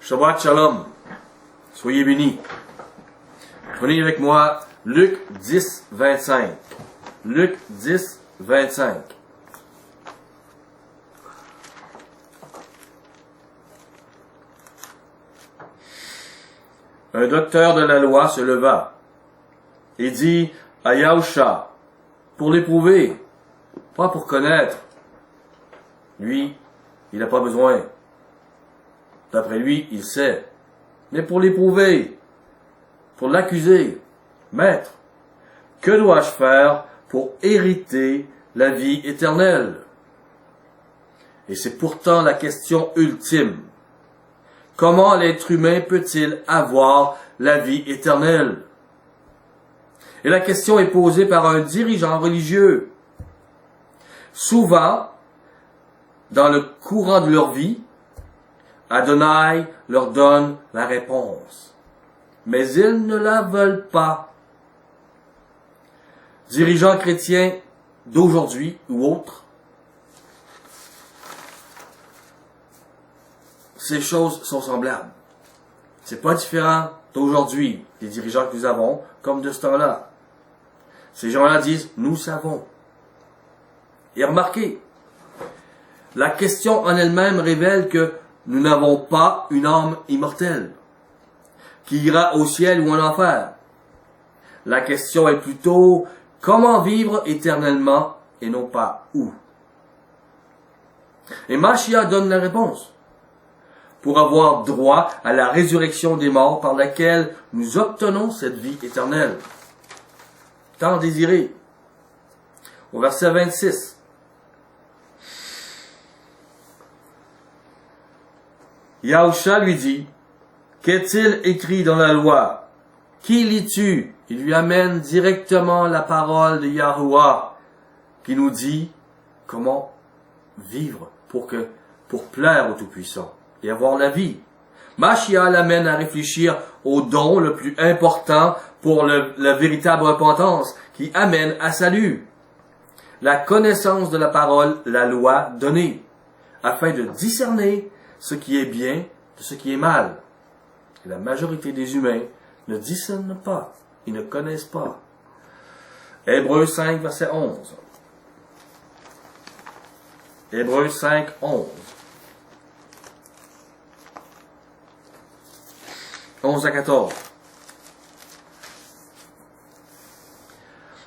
Shabbat Shalom. Soyez bénis. Prenez avec moi Luc 10, 25. Luc 10, 25. Un docteur de la loi se leva et dit à Yahusha, pour l'éprouver, pas pour connaître. Lui, il n'a pas besoin. D'après lui, il sait. Mais pour l'éprouver, pour l'accuser, Maître, que dois-je faire pour hériter la vie éternelle? Et c'est pourtant la question ultime. Comment l'être humain peut-il avoir la vie éternelle? Et la question est posée par un dirigeant religieux. Souvent, dans le courant de leur vie, Adonai leur donne la réponse. Mais ils ne la veulent pas. Dirigeants chrétiens d'aujourd'hui ou autres, ces choses sont semblables. C'est pas différent d'aujourd'hui, des dirigeants que nous avons, comme de ce temps-là. Ces gens-là disent, nous savons. Et remarquez, la question en elle-même révèle que nous n'avons pas une âme immortelle, qui ira au ciel ou en enfer. La question est plutôt, comment vivre éternellement et non pas où. Et Mashiach donne la réponse. Pour avoir droit à la résurrection des morts par laquelle nous obtenons cette vie éternelle. Tant désirée. Au verset 26. Yahusha lui dit, qu'est-il écrit dans la loi? Qui lis-tu? Il lui amène directement la parole de Yahuwah qui nous dit comment vivre pour plaire au Tout-Puissant et avoir la vie. Mashiach l'amène à réfléchir au don le plus important pour la véritable repentance qui amène à salut. La connaissance de la parole, la loi donnée, afin de discerner ce qui est bien de ce qui est mal. Et la majorité des humains ne discernent pas, ils ne connaissent pas. Hébreux 5, verset 11. Hébreux 5, 11. 11 à 14.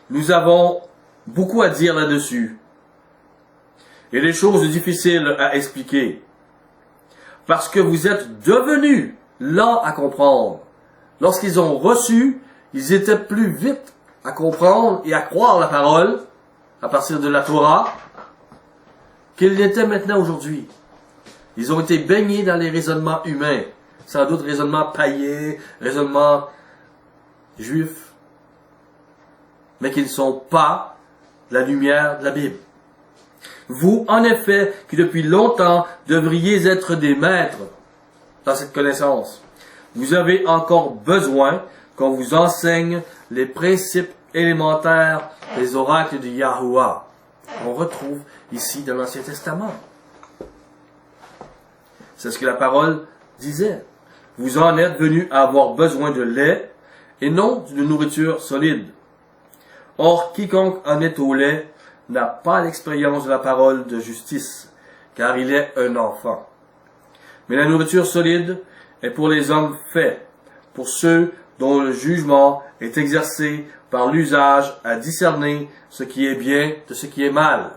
Nous avons beaucoup à dire là-dessus. Et des choses difficiles à expliquer. Parce que vous êtes devenus lents à comprendre. Lorsqu'ils ont reçu, ils étaient plus vite à comprendre et à croire la parole, à partir de la Torah, qu'ils l'étaient maintenant aujourd'hui. Ils ont été baignés dans les raisonnements humains, sans doute raisonnements païens, raisonnements juifs, mais qui ne sont pas la lumière de la Bible. Vous, en effet, qui depuis longtemps devriez être des maîtres dans cette connaissance, vous avez encore besoin qu'on vous enseigne les principes élémentaires des oracles de Yahuwah. On retrouve ici dans l'Ancien Testament. C'est ce que la parole disait. Vous en êtes venus à avoir besoin de lait et non d'une nourriture solide. Or, quiconque en est au lait n'a pas l'expérience de la parole de justice, car il est un enfant. Mais la nourriture solide est pour les hommes faits, pour ceux dont le jugement est exercé par l'usage à discerner ce qui est bien de ce qui est mal.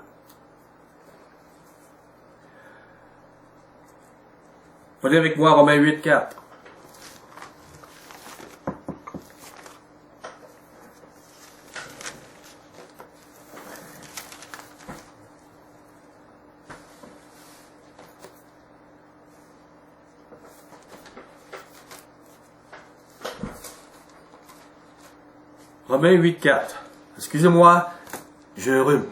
Prenez avec moi Romains 8, 4. Romains 8, 4. Excusez-moi, j'ai un rhume.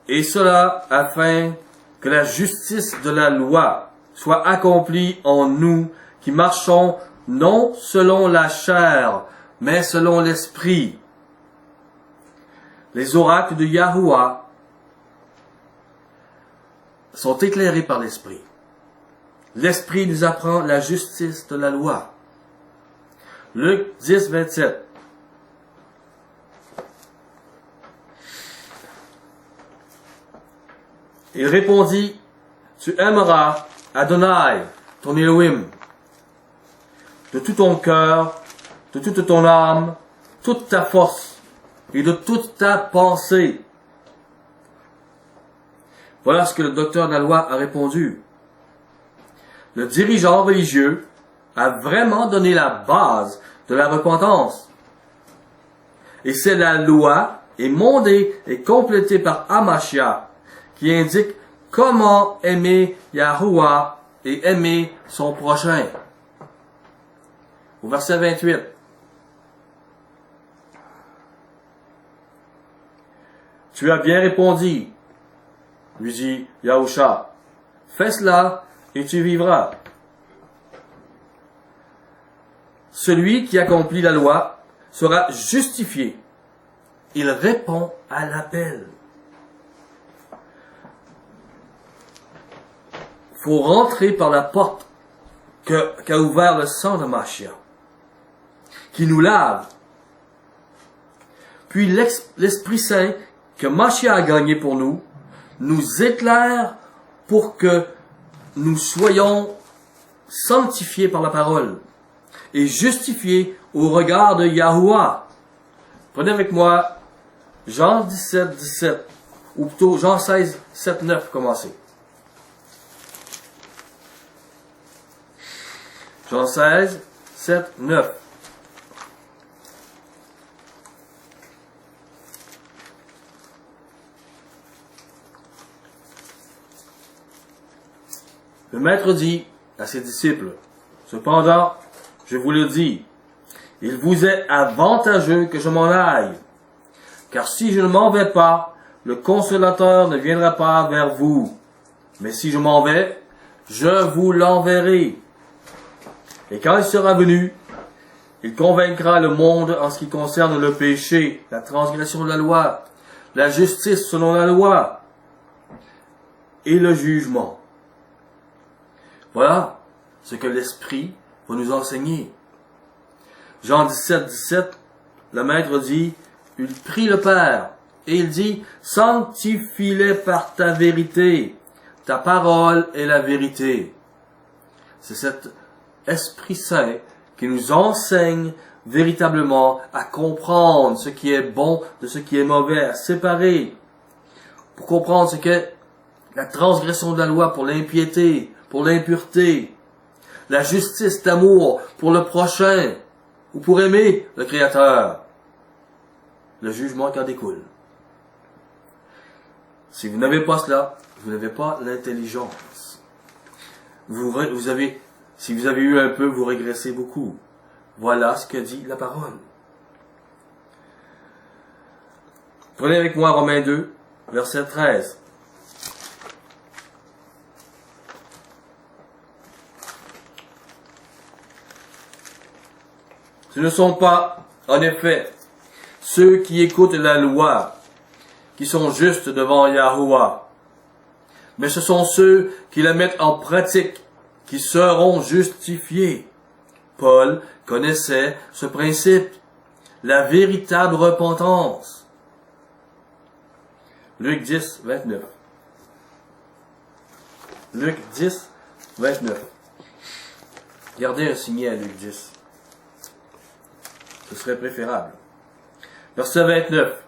Et cela afin que la justice de la loi soit accomplie en nous qui marchons non selon la chair, mais selon l'esprit. Les oracles de Yahuwah sont éclairés par l'Esprit. L'Esprit nous apprend la justice de la loi. Luc 10, 27. Il répondit, tu aimeras Adonai, ton Elohim, de tout ton cœur, de toute ton âme, toute ta force et de toute ta pensée. Voilà ce que le docteur de la loi a répondu. Le dirigeant religieux a vraiment donné la base de la repentance. Et c'est la loi émondée et complétée par Hamashiach qui indique comment aimer Yahuwah et aimer son prochain. Au verset 28. Tu as bien répondu, lui dit Yahusha. Fais cela et tu vivras. Celui qui accomplit la loi sera justifié. Il répond à l'appel. Faut rentrer par la porte qu'a ouvert le sang de Mashiach, qui nous lave. Puis l'Esprit Saint que Mashiach a gagné pour nous éclaire pour que nous soyons sanctifiés par la parole et justifiés au regard de Yahuwah. Prenez avec moi Jean 17, 17, ou plutôt Jean 16, 7, 9, commencez. Jean 16, 7, 9. Le maître dit à ses disciples, cependant, je vous le dis, il vous est avantageux que je m'en aille, car si je ne m'en vais pas, le consolateur ne viendra pas vers vous, mais si je m'en vais, je vous l'enverrai. Et quand il sera venu, il convaincra le monde en ce qui concerne le péché, la transgression de la loi, la justice selon la loi et le jugement. Voilà ce que l'Esprit va nous enseigner. Jean 17, 17, le Maître dit, il prie le Père et il dit, sanctifie-les par ta vérité, ta parole est la vérité. C'est cet Esprit Saint qui nous enseigne véritablement à comprendre ce qui est bon de ce qui est mauvais, à séparer, pour comprendre ce qu'est la transgression de la loi pour l'impiété, pour l'impureté, la justice d'amour pour le prochain, ou pour aimer le Créateur, le jugement qui en découle. Si vous n'avez pas cela, vous n'avez pas l'intelligence. Si vous avez eu un peu, vous régressez beaucoup. Voilà ce que dit la parole. Prenez avec moi Romains 2, verset 13. Ce ne sont pas, en effet, ceux qui écoutent la loi, qui sont justes devant Yahuwah, mais ce sont ceux qui la mettent en pratique, qui seront justifiés. Paul connaissait ce principe, la véritable repentance. Luc 10, 29. Luc 10, 29. Gardez un signet à Luc 10. Ce serait préférable. Verset 29.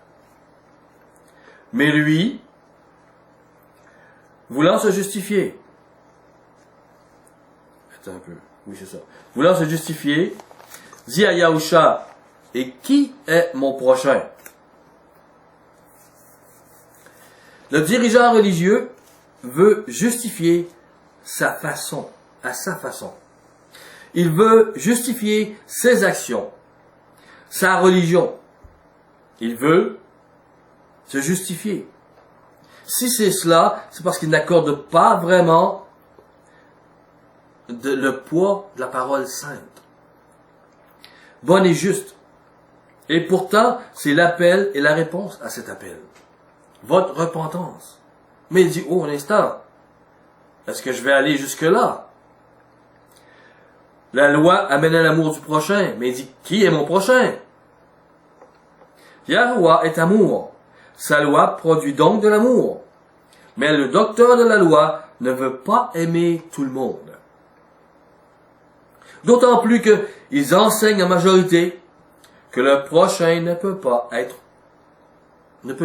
Mais lui, voulant se justifier, attends un peu, oui c'est ça, voulant se justifier, dit à Yahusha, et qui est mon prochain? Le dirigeant religieux veut justifier sa façon, à sa façon. Il veut justifier ses actions, sa religion. Il veut se justifier. Si c'est cela, c'est parce qu'il n'accorde pas vraiment le poids de la parole sainte. Bonne et juste. Et pourtant, c'est l'appel et la réponse à cet appel. Votre repentance. Mais il dit, oh, un instant, Est-ce que je vais aller jusque-là? La loi amène à l'amour du prochain, mais il dit, qui est mon prochain? Yahuwah est amour. Sa loi produit donc de l'amour. Mais le docteur de la loi ne veut pas aimer tout le monde. D'autant plus qu'ils enseignent en majorité que le prochain ne peut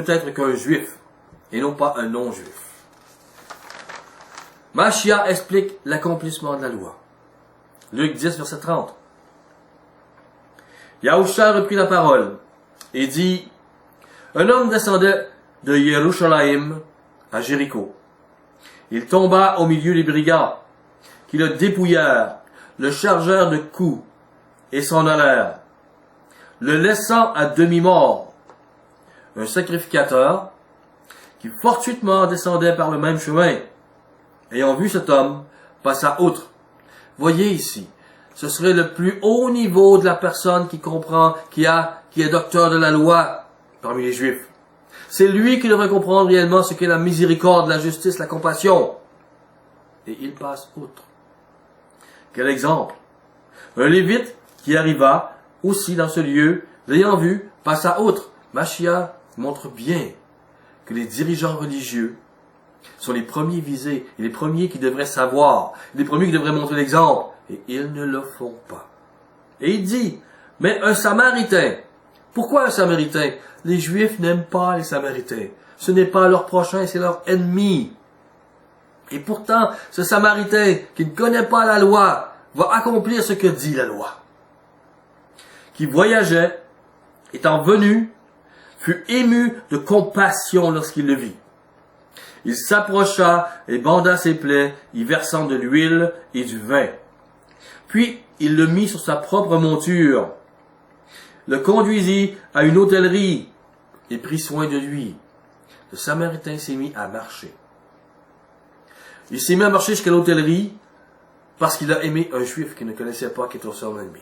être qu'un juif et non pas un non-juif. Mashiach explique l'accomplissement de la loi. Luc 10, verset 30. Yahusha reprit la parole et dit, un homme descendait de Yerushalayim à Jéricho. Il tomba au milieu des brigands qui le dépouillèrent, le chargèrent de coups et s'en allèrent, le laissant à demi-mort. Un sacrificateur qui fortuitement descendait par le même chemin, ayant vu cet homme, passa outre. Voyez ici, ce serait le plus haut niveau de la personne qui comprend, qui est docteur de la loi parmi les Juifs. C'est lui qui devrait comprendre réellement ce qu'est la miséricorde, la justice, la compassion. Et il passe outre. Quel exemple! Un Lévite qui arriva aussi dans ce lieu, l'ayant vu, passa outre. Mashiach montre bien que les dirigeants religieux sont les premiers visés, et les premiers qui devraient savoir, les premiers qui devraient montrer l'exemple, et ils ne le font pas. Et il dit, mais un Samaritain, pourquoi un Samaritain? Les Juifs n'aiment pas les Samaritains. Ce n'est pas leur prochain, c'est leur ennemi. Et pourtant, ce Samaritain qui ne connaît pas la loi va accomplir ce que dit la loi. Qui voyageait, étant venu, fut ému de compassion lorsqu'il le vit. Il s'approcha et banda ses plaies, y versant de l'huile et du vin. Puis il le mit sur sa propre monture, le conduisit à une hôtellerie et prit soin de lui. Le Samaritain s'est mis à marcher. Il s'est mis à marcher jusqu'à l'hôtellerie parce qu'il a aimé un Juif qu'il ne connaissait pas, qui était son ennemi.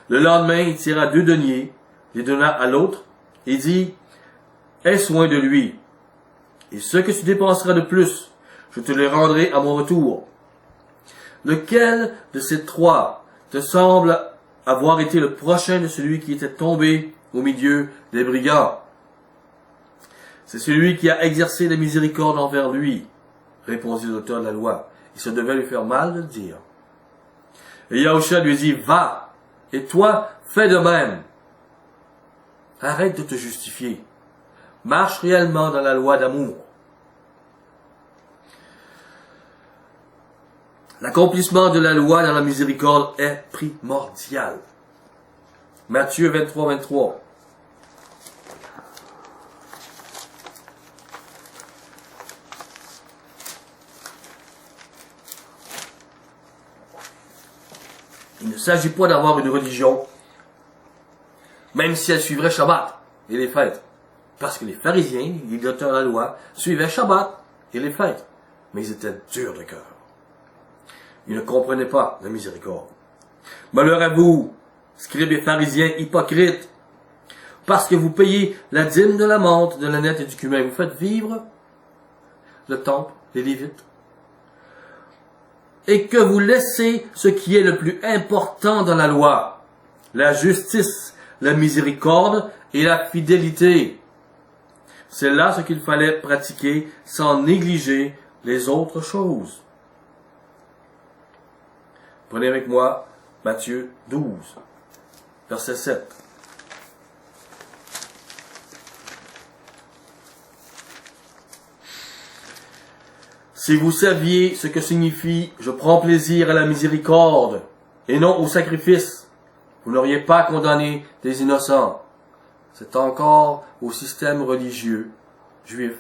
Le lendemain, il tira 2 deniers, les donna à l'autre et dit, « Aie soin de lui, et ce que tu dépenseras de plus, je te le rendrai à mon retour. » Lequel de ces 3 te semble avoir été le prochain de celui qui était tombé au milieu des brigands? C'est celui qui a exercé la miséricorde envers lui, répondit le docteur de la loi. Il se devait lui faire mal de le dire. Et Yahusha lui dit, va, et toi, fais de même. Arrête de te justifier. Marche réellement dans la loi d'amour. L'accomplissement de la loi dans la miséricorde est primordial. Matthieu 23, 23. Il ne s'agit pas d'avoir une religion, même si elle suivrait Shabbat et les fêtes. Parce que les pharisiens, les docteurs de la loi, suivaient Shabbat et les fêtes. Mais ils étaient durs de cœur. Ils ne comprenaient pas la miséricorde. Malheur à vous, scribes et pharisiens hypocrites, parce que vous payez la dîme de la menthe, de la nette et du cumin. Vous faites vivre le temple, les Lévites, et que vous laissez ce qui est le plus important dans la loi, la justice, la miséricorde et la fidélité. C'est là ce qu'il fallait pratiquer sans négliger les autres choses. Prenez avec moi Matthieu 12, verset 7. Si vous saviez ce que signifie « je prends plaisir à la miséricorde » et non au sacrifice, vous n'auriez pas condamné des innocents. C'est encore au système religieux juif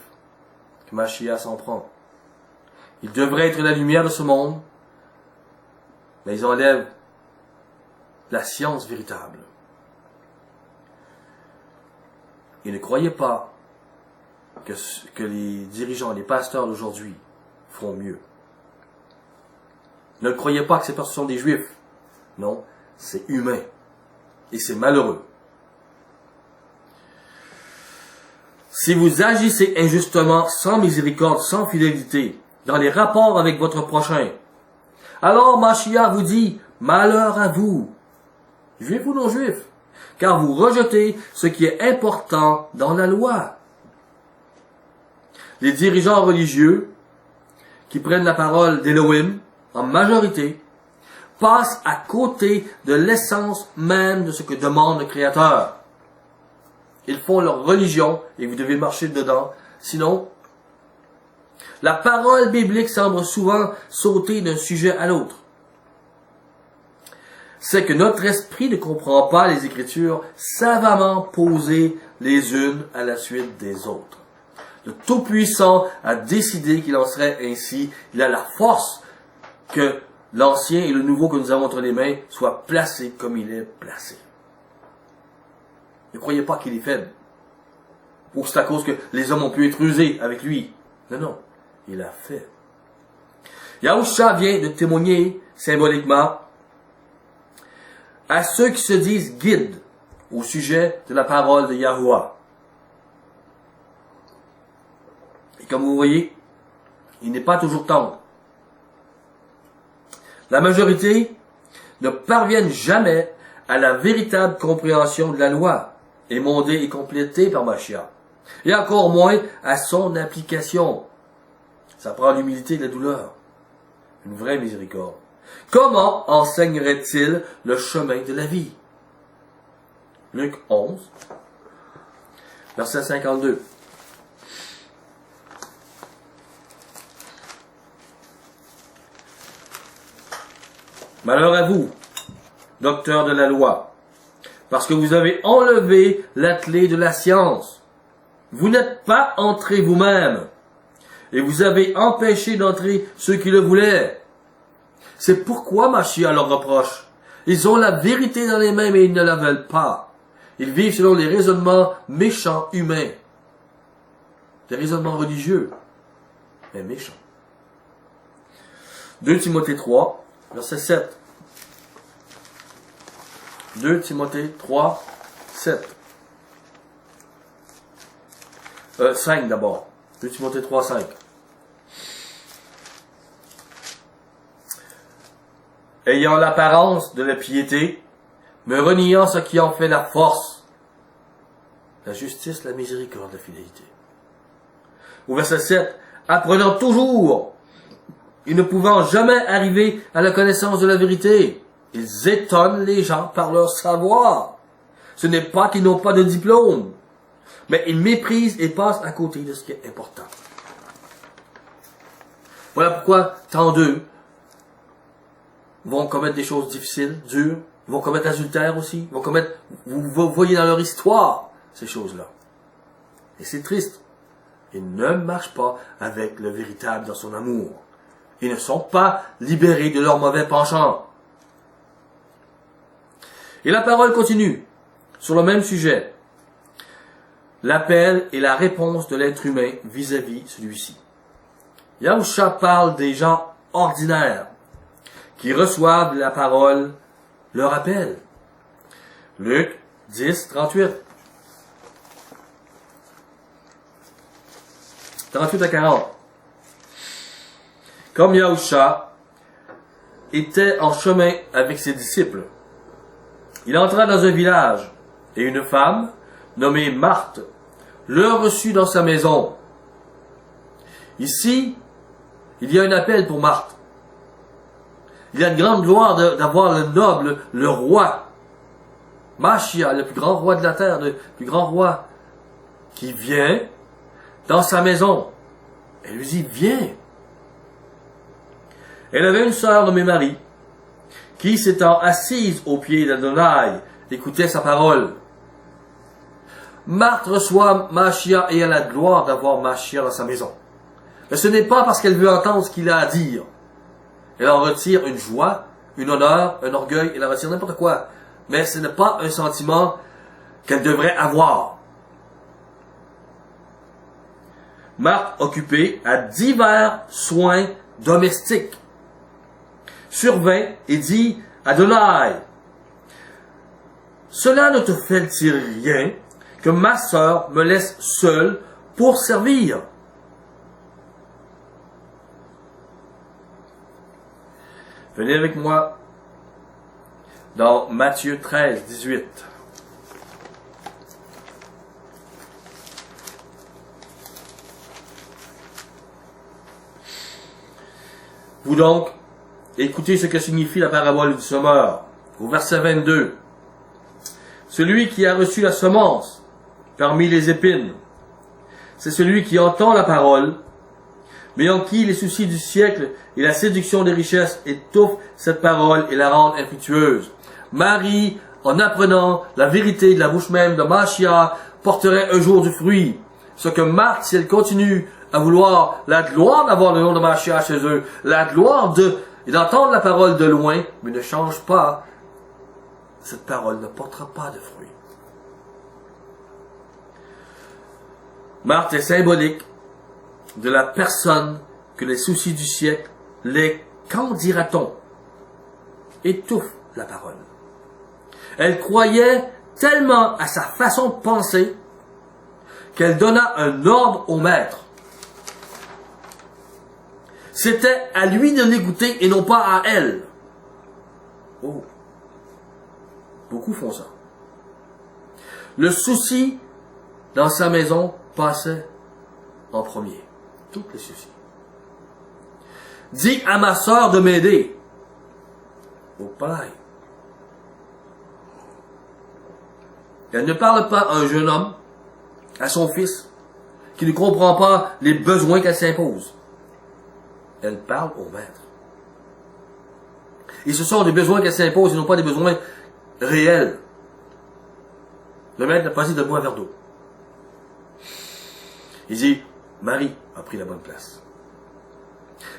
que Mashiach s'en prend. Il devrait être la lumière de ce monde, mais ils enlèvent la science véritable. Et ne croyez pas que les dirigeants, les pasteurs d'aujourd'hui feront mieux. Ne croyez pas que ces personnes sont des juifs. Non, c'est humain. Et c'est malheureux. Si vous agissez injustement, sans miséricorde, sans fidélité, dans les rapports avec votre prochain. Alors Mashiach vous dit, malheur à vous, juifs ou non juifs, car vous rejetez ce qui est important dans la loi. Les dirigeants religieux qui prennent la parole d'Élohim, en majorité, passent à côté de l'essence même de ce que demande le Créateur. Ils font leur religion et vous devez marcher dedans. Sinon, la parole biblique semble souvent sauter d'un sujet à l'autre. C'est que notre esprit ne comprend pas les Écritures savamment posées les unes à la suite des autres. Le Tout-Puissant a décidé qu'il en serait ainsi. Il a la force que l'Ancien et le Nouveau que nous avons entre les mains soient placés comme il est placé. Ne croyez pas qu'il est faible. Ou que c'est à cause que les hommes ont pu être rusés avec lui. Non, non. Il a fait. Yahusha vient de témoigner symboliquement à ceux qui se disent guides au sujet de la parole de Yahuwah. Et comme vous voyez, il n'est pas toujours tendre. La majorité ne parviennent jamais à la véritable compréhension de la loi, émondée et complétée par Mashiach, et encore moins à son application. Ça prend l'humilité et la douleur. Une vraie miséricorde. Comment enseignerait-il le chemin de la vie? Luc 11, verset 52. Malheur à vous, docteurs de la loi, parce que vous avez enlevé la clé de la science. Vous n'êtes pas entrés vous-même, et vous avez empêché d'entrer ceux qui le voulaient. C'est pourquoi Mashiach leur reproche. Ils ont la vérité dans les mains, mais ils ne la veulent pas. Ils vivent selon les raisonnements méchants humains. Des raisonnements religieux, mais méchants. 2 Timothée 3, verset 7. 2 Timothée 3, 7. 5 d'abord. 2 Timothée 3, 5. Ayant l'apparence de la piété, mais reniant ce qui en fait la force, la justice, la miséricorde, la fidélité. Au verset 7, apprenant toujours, et ne pouvant jamais arriver à la connaissance de la vérité, ils étonnent les gens par leur savoir. Ce n'est pas qu'ils n'ont pas de diplôme, mais ils méprisent et passent à côté de ce qui est important. Voilà pourquoi tant d'eux vont commettre des choses difficiles, dures, vont commettre l'adultère aussi, vont commettre, vous voyez dans leur histoire ces choses-là. Et c'est triste. Ils ne marchent pas avec le véritable dans son amour. Ils ne sont pas libérés de leur mauvais penchant. Et la parole continue sur le même sujet. L'appel et la réponse de l'être humain vis-à-vis celui-ci. Yahusha parle des gens ordinaires qui reçoivent la parole, leur appel. Luc 10, 38. 38 à 40. Comme Yahusha était en chemin avec ses disciples, il entra dans un village, et une femme, nommée Marthe, le reçut dans sa maison. Ici, il y a un appel pour Marthe. Il y a une grande gloire d'avoir le noble, le roi, Mashiach, le plus grand roi de la terre, le plus grand roi, qui vient dans sa maison. Elle lui dit, viens. Elle avait une sœur nommée Marie, qui s'étant assise aux pieds d'Adonai, écoutait sa parole. Marthe reçoit Mashiach et elle a la gloire d'avoir Mashiach dans sa maison. Mais ce n'est pas parce qu'elle veut entendre ce qu'il a à dire. Elle en retire une joie, une honneur, un orgueil, elle en retire n'importe quoi. Mais ce n'est pas un sentiment qu'elle devrait avoir. Marthe, occupée à divers soins domestiques, survint et dit à Adonai, cela ne te fait-il rien que ma sœur me laisse seule pour servir? Venez avec moi dans Matthieu 13, 18. Vous donc, écoutez ce que signifie la parabole du semeur. Au verset 22. Celui qui a reçu la semence parmi les épines, c'est celui qui entend la parole, mais en qui les soucis du siècle et la séduction des richesses étouffent cette parole et la rendent infructueuse. Marie, en apprenant la vérité de la bouche même de Machia, porterait un jour du fruit. Ce que Marthe, si elle continue à vouloir la gloire d'avoir le nom de Machia chez eux, la gloire d'entendre la parole de loin, mais ne change pas, cette parole ne portera pas de fruit. Marthe est symbolique de la personne que les soucis du siècle, les qu'en dira-t-on, étouffent la parole. Elle croyait tellement à sa façon de penser qu'elle donna un ordre au maître. C'était à lui de l'écouter et non pas à elle. Oh. Beaucoup font ça. Le souci dans sa maison passait en premier. Tous les soucis. Dis à ma sœur de m'aider. Oh, pareil. Elle ne parle pas à un jeune homme, à son fils, qui ne comprend pas les besoins qu'elle s'impose. Elle parle au maître. Et ce sont des besoins qu'elle s'impose et non pas des besoins réels. Le maître n'a pas dit de boire un verre d'eau. Il dit, Marie a pris la bonne place.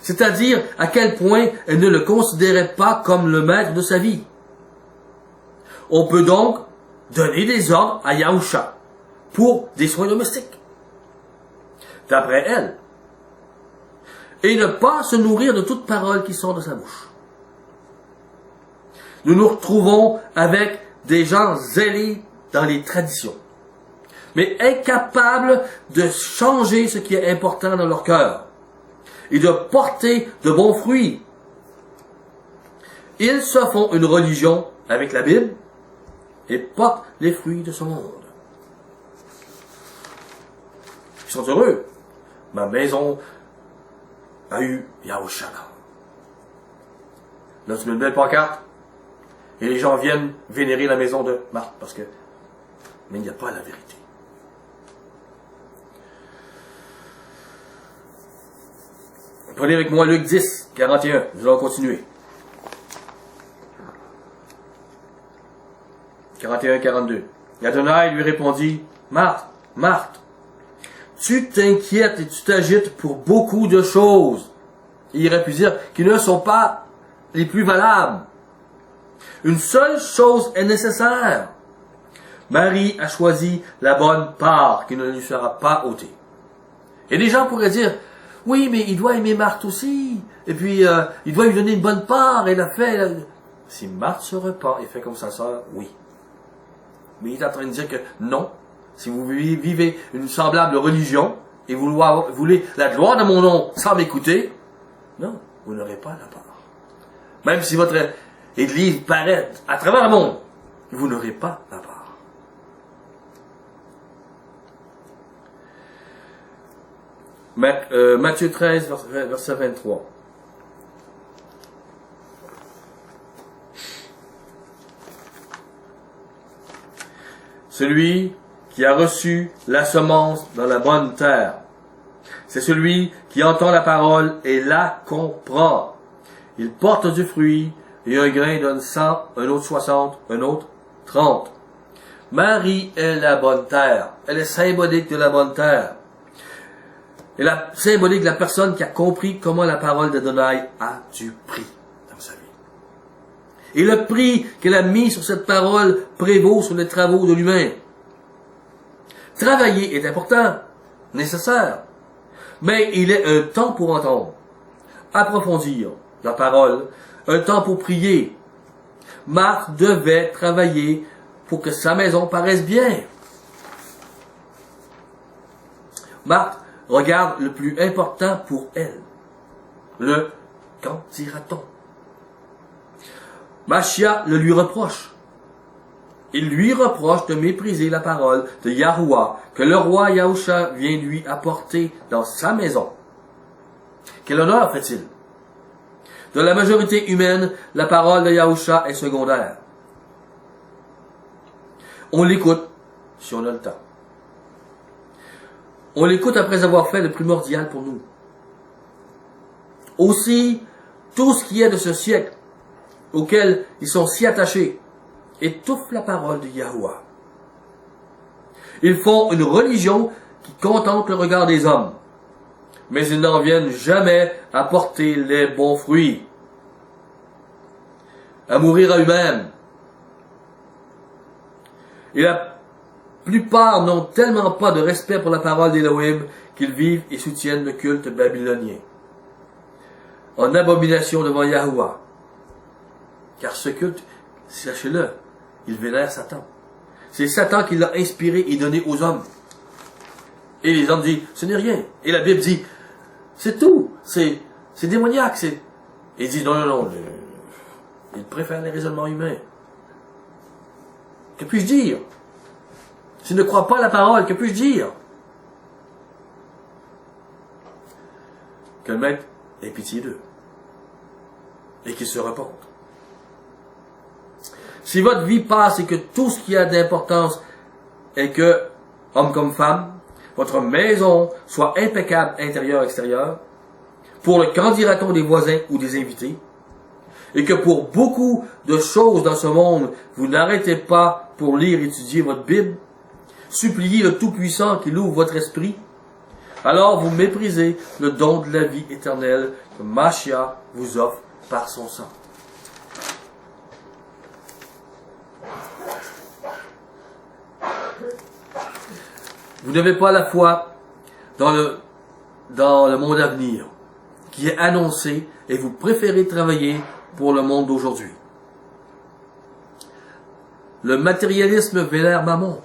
C'est-à-dire à quel point elle ne le considérait pas comme le maître de sa vie. On peut donc donner des ordres à Yahusha pour des soins domestiques, d'après elle, et ne pas se nourrir de toute parole qui sort de sa bouche. Nous nous retrouvons avec des gens zélés dans les traditions, mais incapables de changer ce qui est important dans leur cœur et de porter de bons fruits. Ils se font une religion avec la Bible et portent les fruits de ce monde. Ils sont heureux. Ma maison a eu Yahusha. Là, tu mets une belle pancarte et les gens viennent vénérer la maison de Marthe parce que, mais il n'y a pas la vérité. Prenez avec moi Luc 10, 41. Nous allons continuer. 41, 42. Adonai lui répondit, Marthe, Marthe, tu t'inquiètes et tu t'agites pour beaucoup de choses. Et il aurait pu dire qui ne sont pas les plus valables. Une seule chose est nécessaire. Marie a choisi la bonne part qui ne lui sera pas ôtée. Et des gens pourraient dire, oui, mais il doit aimer Marthe aussi. Et puis, il doit lui donner une bonne part. Elle a fait. Si Marthe se repent et fait comme sa sœur, oui. Mais il est en train de dire que non. Si vous vivez une semblable religion et vous voulez la gloire de mon nom sans m'écouter, non, vous n'aurez pas la part. Même si votre église paraît à travers le monde, vous n'aurez pas la part. Matthieu 13, verset 23. Celui qui a reçu la semence dans la bonne terre, c'est celui qui entend la parole et la comprend. Il porte du fruit, et un grain donne 100, un autre 60, un autre 30. Marie est la bonne terre. Elle est symbolique de la bonne terre. Elle est symbolique de la personne qui a compris comment la parole d'Adonai a du prix dans sa vie. Et le prix qu'elle a mis sur cette parole prévaut sur les travaux de l'humain. Travailler est important, nécessaire, mais il est un temps pour entendre, approfondir la parole, un temps pour prier. Marthe devait travailler pour que sa maison paraisse bien. Marthe regarde le plus important pour elle. Le « qu'en dira-t-on » Machia le lui reproche. Il lui reproche de mépriser la parole de Yahuwah que le roi Yahusha vient lui apporter dans sa maison. Quel honneur fait-il? De la majorité humaine, la parole de Yahusha est secondaire. On l'écoute si on a le temps. On l'écoute après avoir fait le primordial pour nous. Aussi, tout ce qui est de ce siècle, auquel ils sont si attachés, étouffe la parole de Yahuwah. Ils font une religion qui contemple le regard des hommes, mais ils n'en viennent jamais à porter les bons fruits, à mourir à eux-mêmes. Et la plupart n'ont tellement pas de respect pour la parole d'Élohim qu'ils vivent et soutiennent le culte babylonien, en abomination devant Yahuwah. Car ce culte, sachez-le, il vénère Satan. C'est Satan qui l'a inspiré et donné aux hommes. Et les hommes disent, ce n'est rien. Et la Bible dit, c'est tout. C'est démoniaque. Et ils disent, non. Ils préfèrent les raisonnements humains. Que puis-je dire? S'ils ne croient pas à la parole, que puis-je dire? Que le Maître ait pitié d'eux. Et qu'ils se repentent. Si votre vie passe et que tout ce qui a d'importance est que, homme comme femme, votre maison soit impeccable intérieur et extérieur, pour le qu'en dira-t-on des voisins ou des invités, et que pour beaucoup de choses dans ce monde, vous n'arrêtez pas pour lire et étudier votre Bible, suppliez le Tout-Puissant qu'il ouvre votre esprit, alors vous méprisez le don de la vie éternelle que Machia vous offre par son sang. Vous n'avez pas la foi dans le monde à venir, qui est annoncé, et vous préférez travailler pour le monde d'aujourd'hui. Le matérialisme vénère Mammon.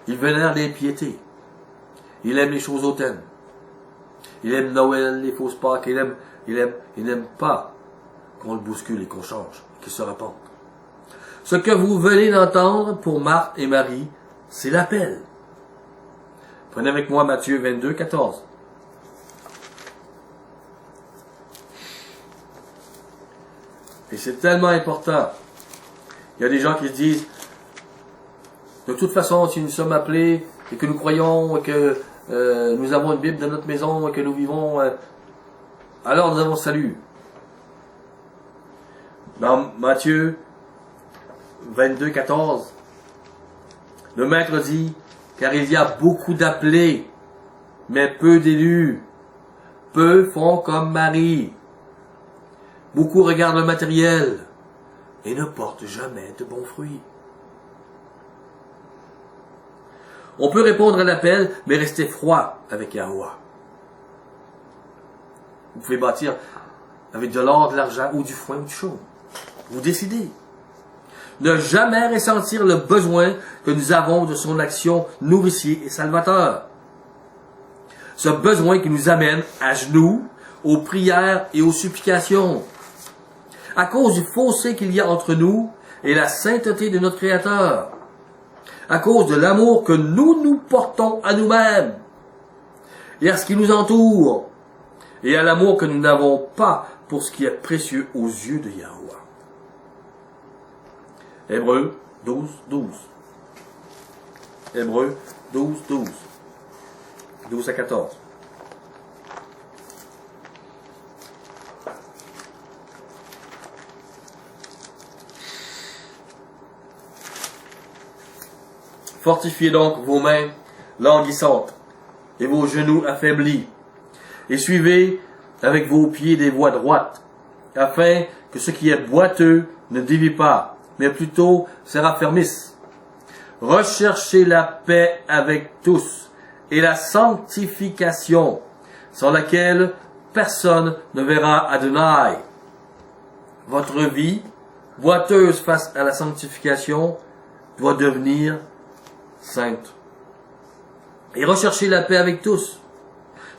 Il vénère l'impiété. Il aime les choses hautaines. Il aime Noël, les fausses Pâques. Il n'aime pas qu'on le bouscule et qu'on change, qu'il se repente. Ce que vous venez d'entendre pour Marthe et Marie, c'est l'appel. Prenez avec moi Matthieu 22, 14. Et c'est tellement important. Il y a des gens qui se disent, de toute façon, si nous sommes appelés et que nous croyons et que nous avons une Bible dans notre maison et que nous vivons, alors nous avons salut. Dans Matthieu 22, 14, le Maître dit, car il y a beaucoup d'appelés, mais peu d'élus. Peu font comme Marie. Beaucoup regardent le matériel et ne portent jamais de bons fruits. On peut répondre à l'appel, mais rester froid avec Yahuwah. Vous pouvez bâtir avec de l'or, de l'argent ou du foin ou du chaume. Vous décidez. Ne jamais ressentir le besoin que nous avons de son action nourricier et salvateur. Ce besoin qui nous amène à genoux, aux prières et aux supplications. À cause du fossé qu'il y a entre nous et la sainteté de notre Créateur. À cause de l'amour que nous portons à nous-mêmes et à ce qui nous entoure. Et à l'amour que nous n'avons pas pour ce qui est précieux aux yeux de Yahuwah. Hébreux 12, 12. Hébreux 12, 12. 12 à 14. Fortifiez donc vos mains languissantes et vos genoux affaiblis, et suivez avec vos pieds des voies droites, afin que ce qui est boiteux ne dévie pas, mais plutôt se raffermisse. Recherchez la paix avec tous et la sanctification, sans laquelle personne ne verra Adonai. Votre vie, boiteuse face à la sanctification, doit devenir sainte. Et rechercher la paix avec tous.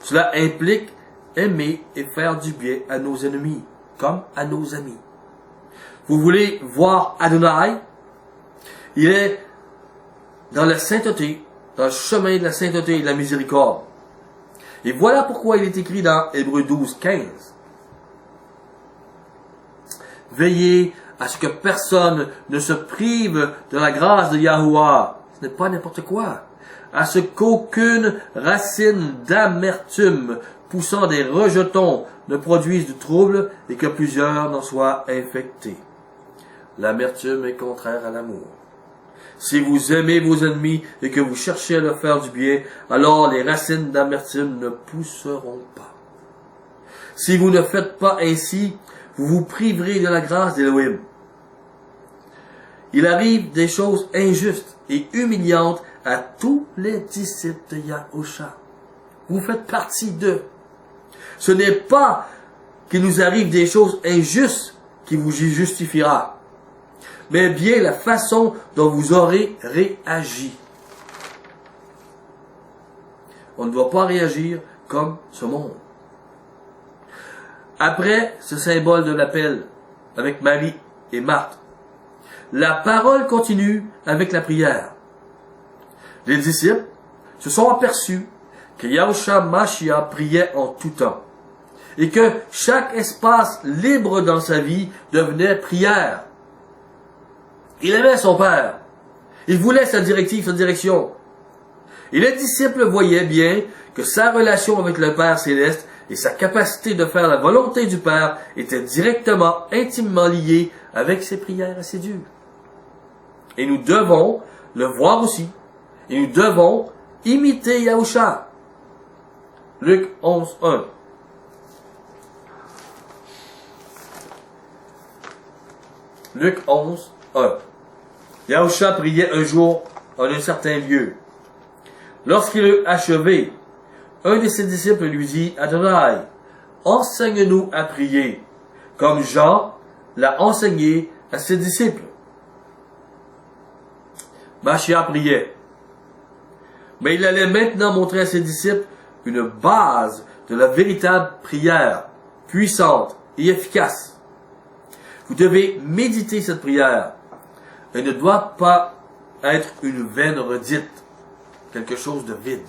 Cela implique aimer et faire du bien à nos ennemis, comme à nos amis. Vous voulez voir Adonai? Il est dans la sainteté, dans le chemin de la sainteté et de la miséricorde. Et voilà pourquoi il est écrit dans Hébreux 12, 15. Veillez à ce que personne ne se prive de la grâce de Yahuwah. Ce n'est pas n'importe quoi. À ce qu'aucune racine d'amertume poussant des rejetons ne produise du trouble et que plusieurs n'en soient infectés. L'amertume est contraire à l'amour. Si vous aimez vos ennemis et que vous cherchez à leur faire du bien, alors les racines d'amertume ne pousseront pas. Si vous ne faites pas ainsi, vous vous priverez de la grâce d'Élohim. Il arrive des choses injustes et humiliantes à tous les disciples de Yahusha. Vous faites partie d'eux. Ce n'est pas qu'il nous arrive des choses injustes qui vous justifiera, mais bien la façon dont vous aurez réagi. On ne doit pas réagir comme ce monde. Après ce symbole de l'appel avec Marie et Marthe, la parole continue avec la prière. Les disciples se sont aperçus que Yahushua Mashiach priait en tout temps et que chaque espace libre dans sa vie devenait prière. Il aimait son Père. Il voulait sa directive, sa direction. Et les disciples voyaient bien que sa relation avec le Père céleste et sa capacité de faire la volonté du Père étaient directement, intimement liées avec ses prières assidues. Et nous devons le voir aussi. Et nous devons imiter Yahusha. Luc 11, 1. Luc 11, 1. Yahusha priait un jour en un certain lieu. Lorsqu'il eut achevé, un de ses disciples lui dit, Adonai, enseigne-nous à prier, comme Jean l'a enseigné à ses disciples. Mashiach priait. Mais il allait maintenant montrer à ses disciples une base de la véritable prière, puissante et efficace. Vous devez méditer cette prière. Elle ne doit pas être une vaine redite, quelque chose de vide.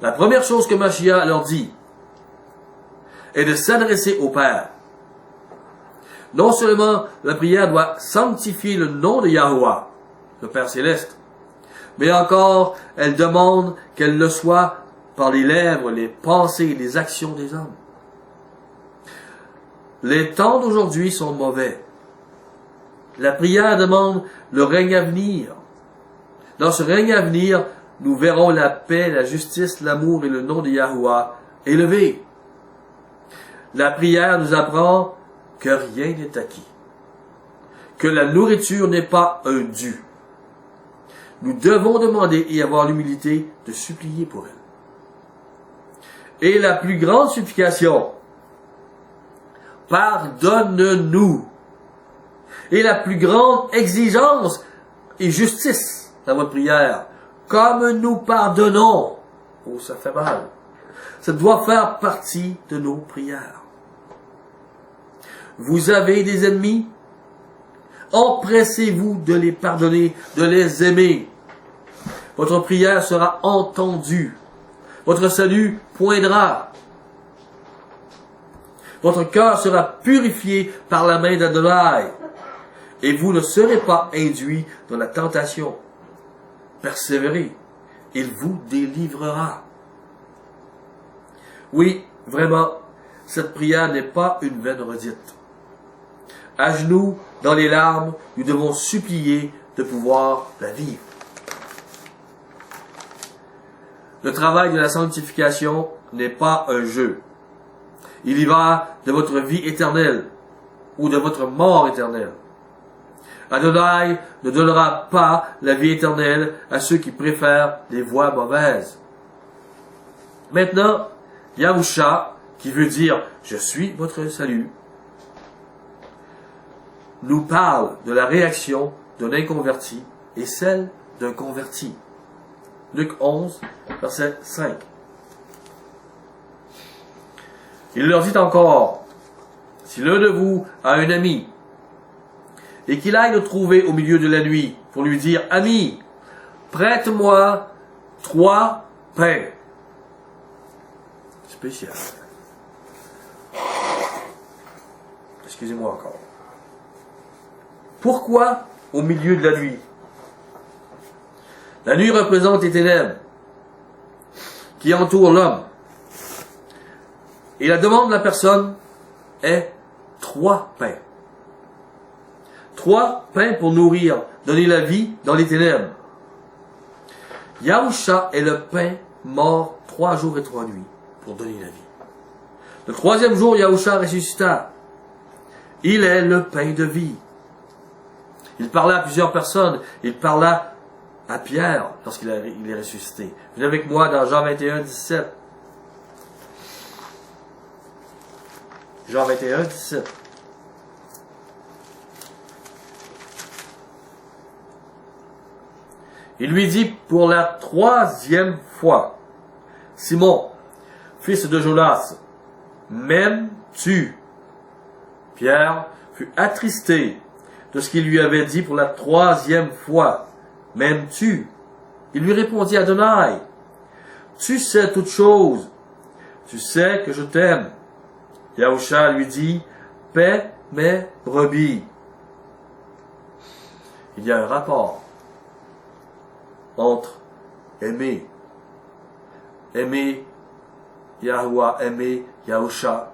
La première chose que Mashiach leur dit est de s'adresser au Père. Non seulement la prière doit sanctifier le nom de Yahuwah, le Père Céleste, mais encore elle demande qu'elle le soit par les lèvres, les pensées et les actions des hommes. Les temps d'aujourd'hui sont mauvais. La prière demande le règne à venir. Dans ce règne à venir, nous verrons la paix, la justice, l'amour et le nom de Yahuwah élevés. La prière nous apprend que rien n'est acquis, que la nourriture n'est pas un dû. Nous devons demander et avoir l'humilité de supplier pour elle. Et la plus grande supplication, pardonne-nous. Et la plus grande exigence et justice dans votre prière, comme nous pardonnons. Oh, ça fait mal. Ça doit faire partie de nos prières. Vous avez des ennemis? Empressez-vous de les pardonner, de les aimer. Votre prière sera entendue. Votre salut poindra. Votre cœur sera purifié par la main d'Adonai. Et vous ne serez pas induit dans la tentation. Persévérez. Il vous délivrera. Oui, vraiment, cette prière n'est pas une vaine redite. À genoux, dans les larmes, nous devons supplier de pouvoir la vivre. Le travail de la sanctification n'est pas un jeu. Il y va de votre vie éternelle ou de votre mort éternelle. Adonai ne donnera pas la vie éternelle à ceux qui préfèrent les voies mauvaises. Maintenant, Yahusha, qui veut dire « Je suis votre salut », nous parle de la réaction d'un inconverti et celle d'un converti. Luc 11, verset 5. Il leur dit encore, « Si l'un de vous a un ami et qu'il aille le trouver au milieu de la nuit pour lui dire, « Ami, prête-moi 3 pains. » Spécial. Excusez-moi encore. Pourquoi au milieu de la nuit? La nuit représente les ténèbres qui entourent l'homme. Et la demande de la personne est 3 pains. 3 pains pour nourrir, donner la vie dans les ténèbres. Yahusha est le pain mort 3 jours et 3 nuits pour donner la vie. Le 3e jour, Yahusha ressuscita. Il est le pain de vie. Il parla à plusieurs personnes. Il parla à Pierre lorsqu'il est ressuscité. Venez avec moi dans Jean 21, 17. Jean 21, 17. Il lui dit pour la 3e fois, « Simon, fils de Jonas, m'aimes-tu? » Pierre fut attristé de ce qu'il lui avait dit pour la 3e fois. « M'aimes-tu? » Il lui répondit, « Adonai, tu sais toutes choses. Tu sais que je t'aime. » Yahusha lui dit, « Paie mes brebis. » Il y a un rapport entre aimer Yahuwah, aimer Yahusha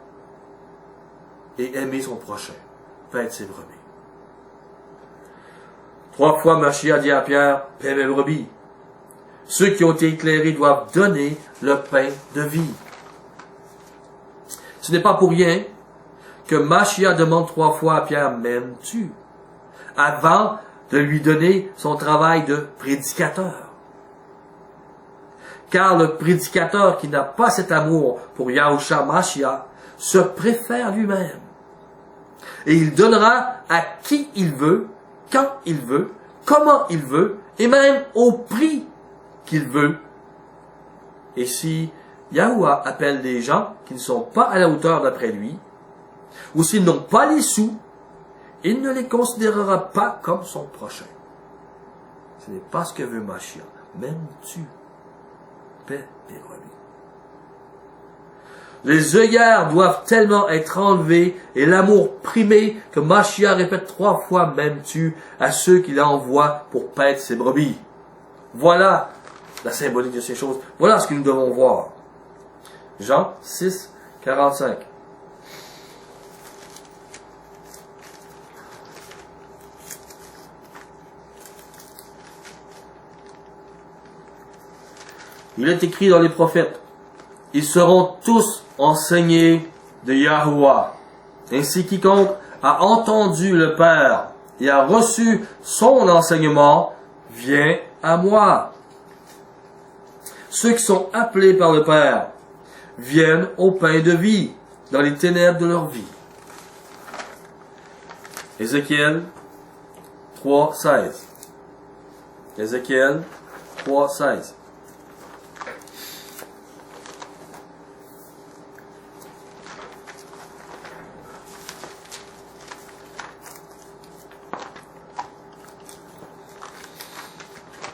et aimer son prochain, paître ses brebis. 3 fois Mashiach dit à Pierre, paie mes brebis. Ceux qui ont été éclairés doivent donner le pain de vie. Ce n'est pas pour rien que Mashiach demande 3 fois à Pierre, m'aimes-tu? Avant de lui donner son travail de prédicateur. Car le prédicateur qui n'a pas cet amour pour Yahusha Mashiach se préfère lui-même. Et il donnera à qui il veut, quand il veut, comment il veut, et même au prix qu'il veut. Et si Yahuwah appelle des gens qui ne sont pas à la hauteur d'après lui, ou s'ils n'ont pas les sous, il ne les considérera pas comme son prochain. Ce n'est pas ce que veut Mashiach. M'aimes-tu? Paie tes brebis. Les œillères doivent tellement être enlevées et l'amour primé que Mashiach répète 3 fois m'aimes-tu à ceux qu'il envoie pour paître ses brebis. Voilà la symbolique de ces choses. Voilà ce que nous devons voir. Jean 6, 45. Il est écrit dans les prophètes, ils seront tous enseignés de Yahuwah. Ainsi quiconque a entendu le Père et a reçu son enseignement vient à moi. Ceux qui sont appelés par le Père viennent au pain de vie dans les ténèbres de leur vie. Ézéchiel 3, 16. Ézéchiel 3, 16.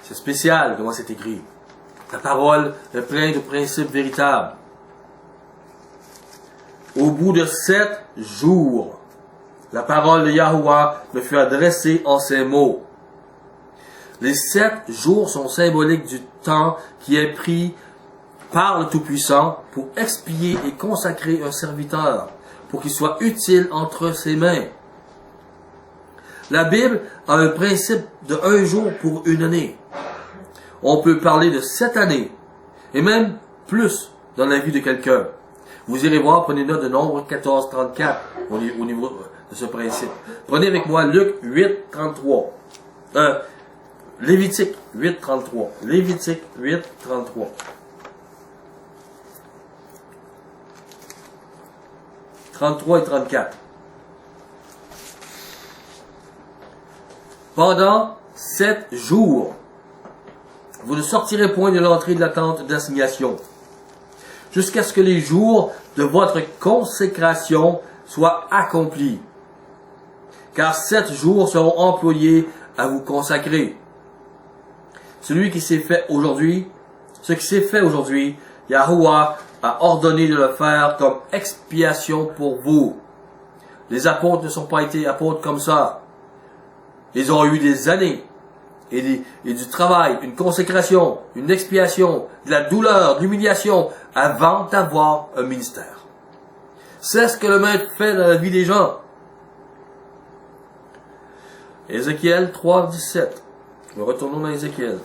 C'est spécial comment c'est écrit. La parole est pleine de principes véritables. Au bout de 7 jours, la parole de Yahuwah me fut adressée en ces mots. Les 7 jours sont symboliques du temps qui est pris par le Tout-Puissant pour expier et consacrer un serviteur, pour qu'il soit utile entre ses mains. La Bible a un principe de 1 jour pour une année. On peut parler de 7 années, et même plus dans la vie de quelqu'un. Vous irez voir, prenez note de Nombre 14, 34 au niveau de ce principe. Prenez avec moi Luc 8, 33. Lévitique 8, 33. Lévitique 8, 33. « 33 et 34. Pendant 7 jours, vous ne sortirez point de l'entrée de la tente d'assignation, jusqu'à ce que les jours de votre consécration soient accomplis. car 7 jours seront employés à vous consacrer. Celui qui s'est fait aujourd'hui, ce qui s'est fait aujourd'hui, Yahuwah a ordonné de le faire comme expiation pour vous. Les apôtres ne sont pas été apôtres comme ça. Ils ont eu des années et du travail, une consécration, une expiation, de la douleur, de l'humiliation, avant d'avoir un ministère. C'est ce que le maître fait dans la vie des gens. Ézéchiel 3, 17. Nous retournons dans Ézéchiel.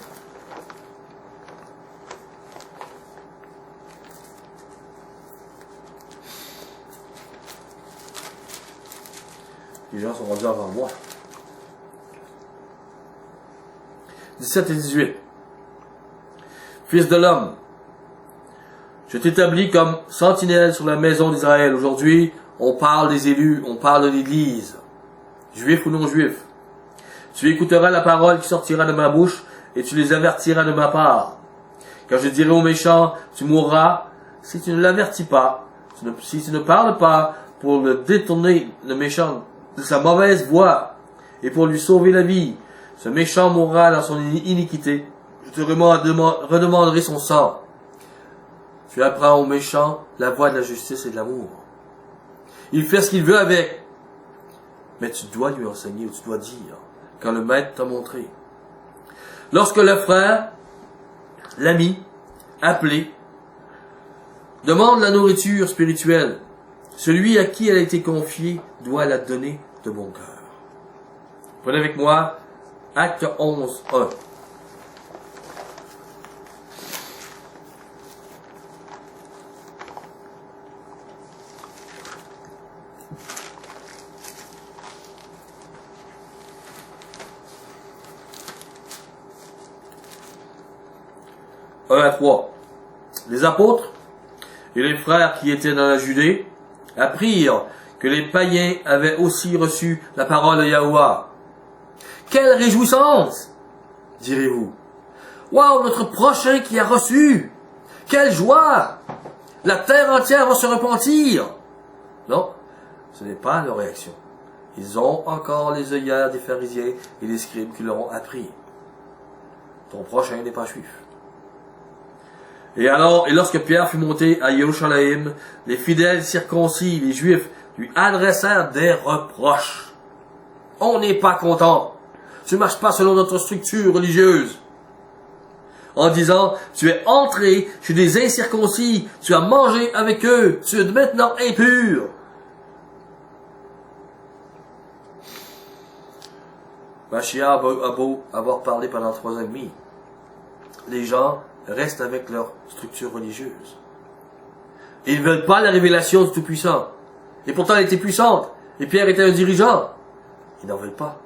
Les gens sont rendus avant moi. 17 et 18. Fils de l'homme, je t'établis comme sentinelle sur la maison d'Israël. Aujourd'hui, on parle des élus, on parle de l'Église, juifs ou non juifs. Tu écouteras la parole qui sortira de ma bouche et tu les avertiras de ma part. Quand je dirai aux méchants, tu mourras, si tu ne l'avertis pas, si tu ne parles pas pour le détourner, le méchant, de sa mauvaise voie et pour lui sauver la vie, ce méchant mourra dans son iniquité. Je te redemanderai son sang. Tu apprends au méchant la voie de la justice et de l'amour. Il fait ce qu'il veut avec. Mais tu dois lui enseigner ou tu dois dire quand le maître t'a montré. Lorsque le frère, l'ami, appelé, demande la nourriture spirituelle, celui à qui elle a été confiée doit la donner de bon cœur. Prenez avec moi Acte 11, 1. À 3. Les apôtres et les frères qui étaient dans la Judée apprirent que les païens avaient aussi reçu la parole de Yahuwah. Quelle réjouissance, direz-vous. Waouh, notre prochain qui a reçu. Quelle joie. La terre entière va se repentir. Non, ce n'est pas leur réaction. Ils ont encore les œillères des pharisiens et des scribes qui leur ont appris. Ton prochain n'est pas juif. Et lorsque Pierre fut monté à Jérusalem, les fidèles circoncis, les Juifs, lui adressèrent des reproches. On n'est pas content. Tu ne marches pas selon notre structure religieuse. En disant, tu es entré chez des incirconcis, tu as mangé avec eux, tu es maintenant impur. Mashiach a beau avoir parlé pendant 3 ans et demi. Les gens restent avec leur structure religieuse. Ils ne veulent pas la révélation du Tout-Puissant. Et pourtant, elle était puissante. Et Pierre était un dirigeant. Ils n'en veulent pas.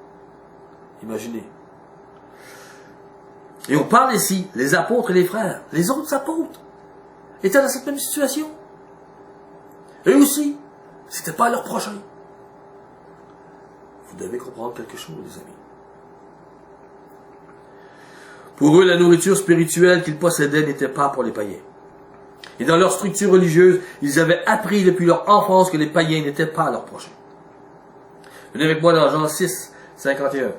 Imaginez. Et on parle ici, les apôtres et les frères. Les autres apôtres étaient dans cette même situation. Eux aussi, c'était pas leur prochain. Vous devez comprendre quelque chose, les amis. Pour eux, la nourriture spirituelle qu'ils possédaient n'était pas pour les païens. Et dans leur structure religieuse, ils avaient appris depuis leur enfance que les païens n'étaient pas leurs prochains. Venez avec moi dans Jean 6, 51.